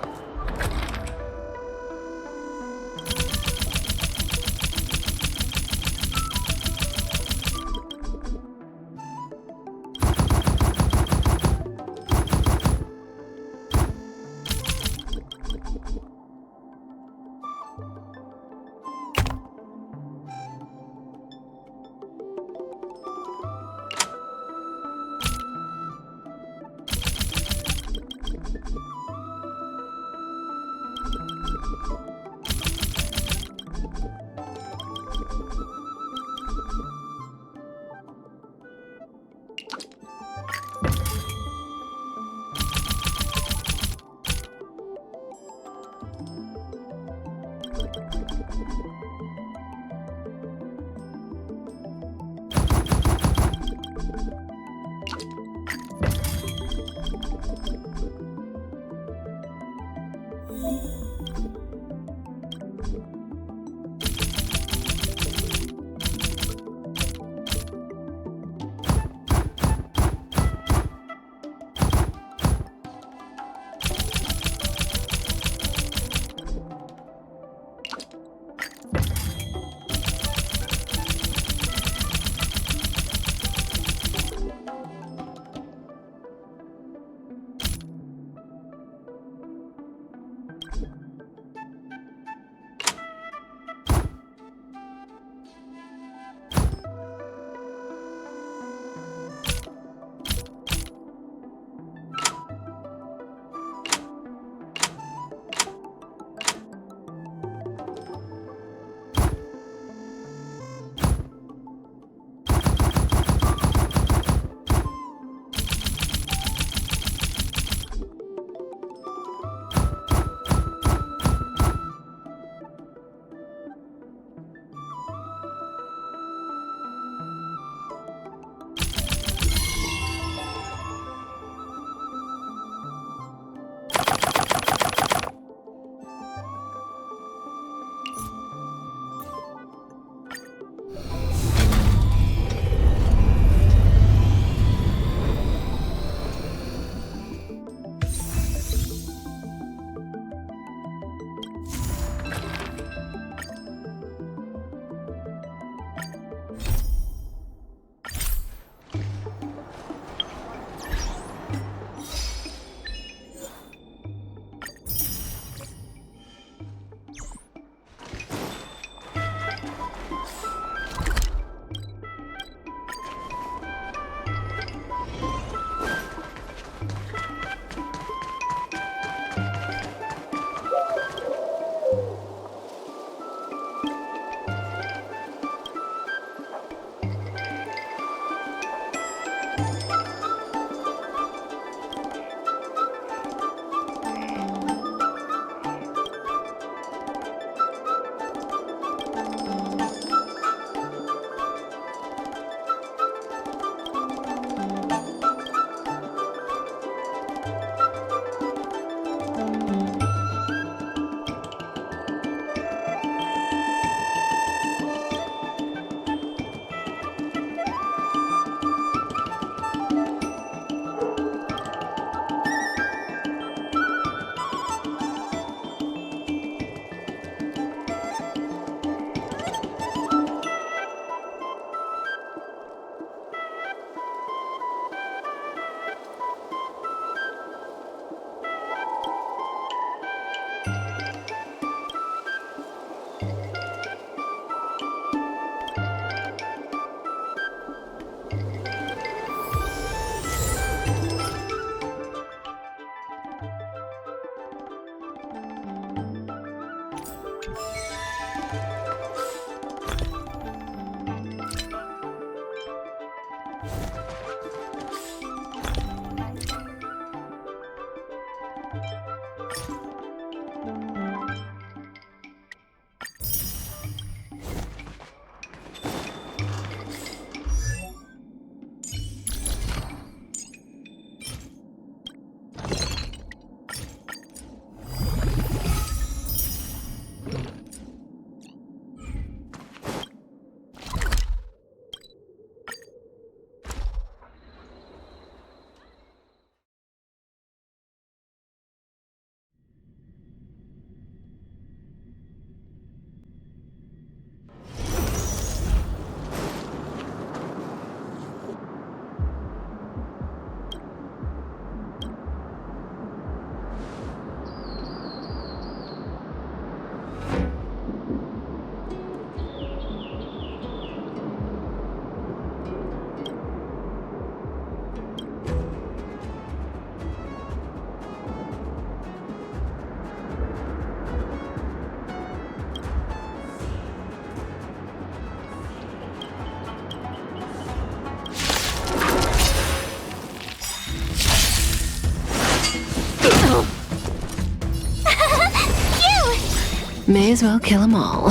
May as well kill them all.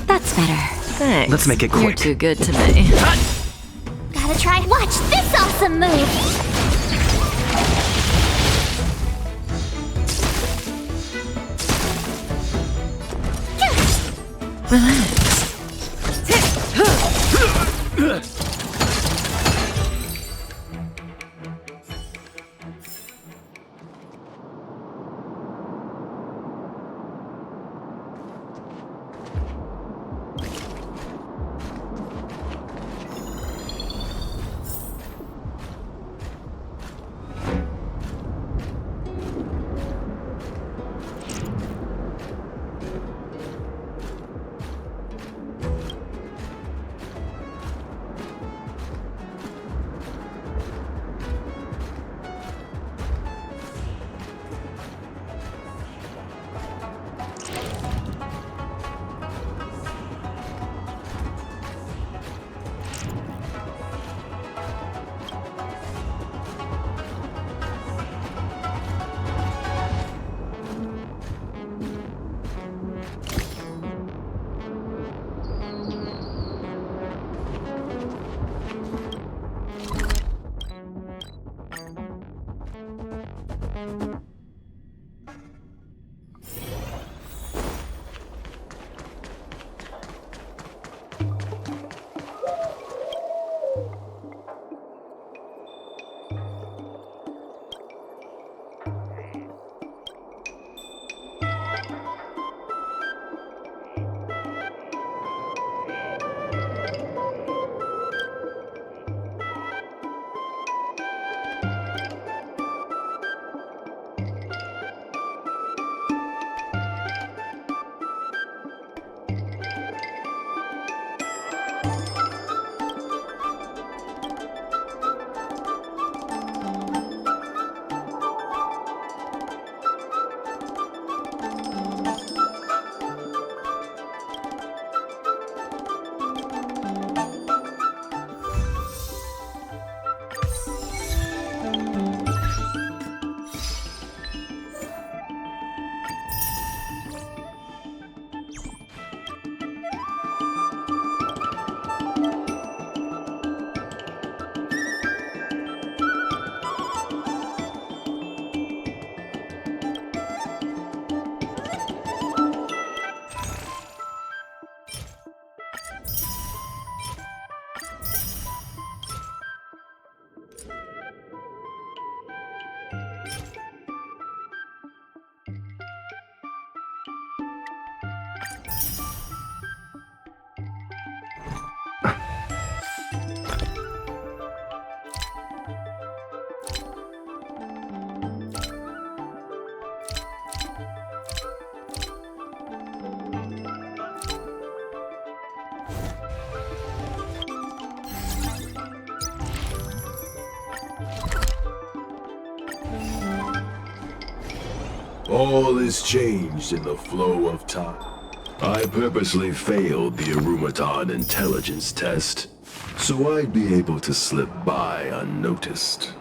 That's better. Thanks. Let's make it quick. You're too good to me. Gotta try. Watch this awesome move! Relax. All is changed in the flow of time. I purposely failed the Aurumaton intelligence test. so I'd be able to slip by unnoticed.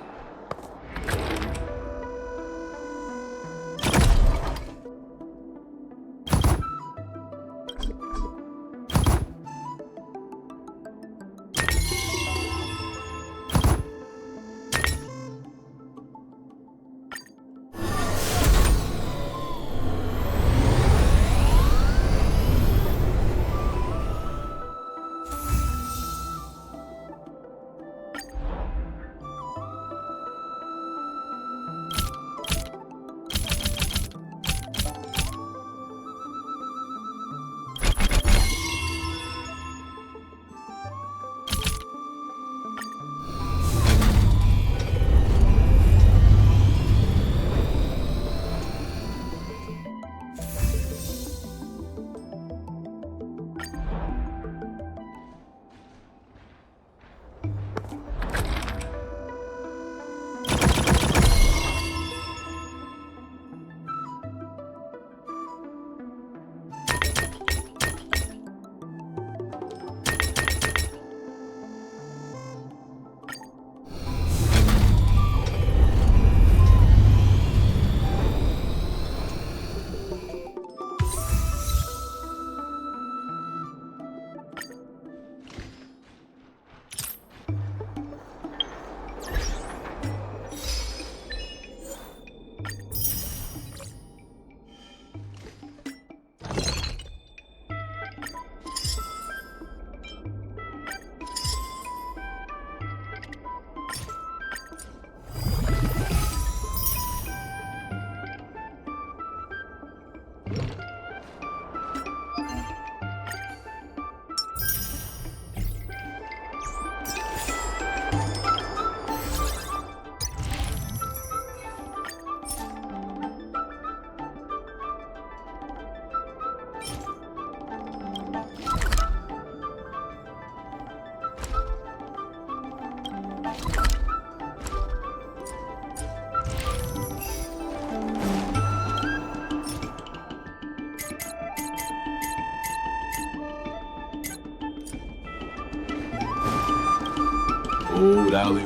Old alley.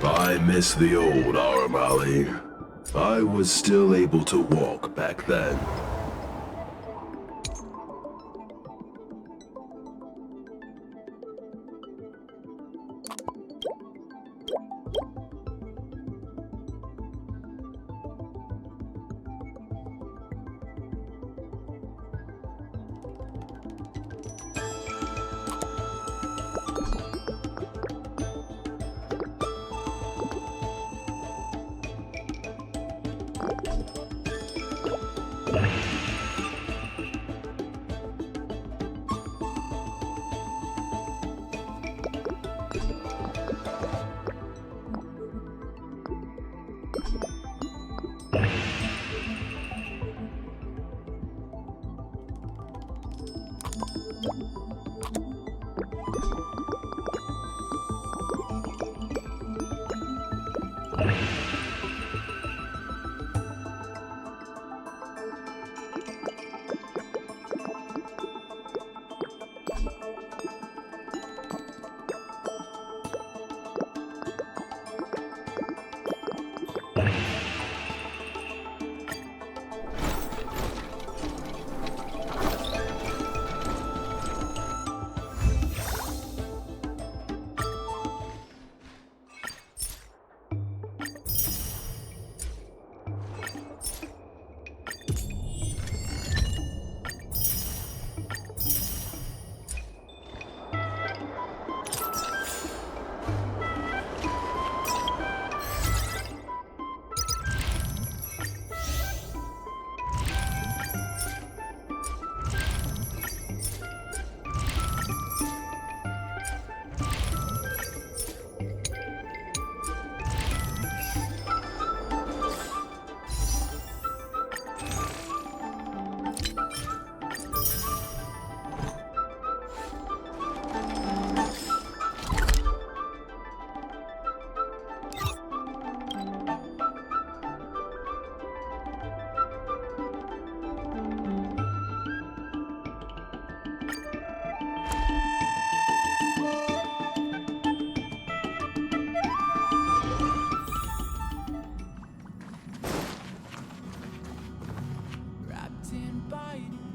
I miss the old Aurum alley. I was still able to walk back then. abiding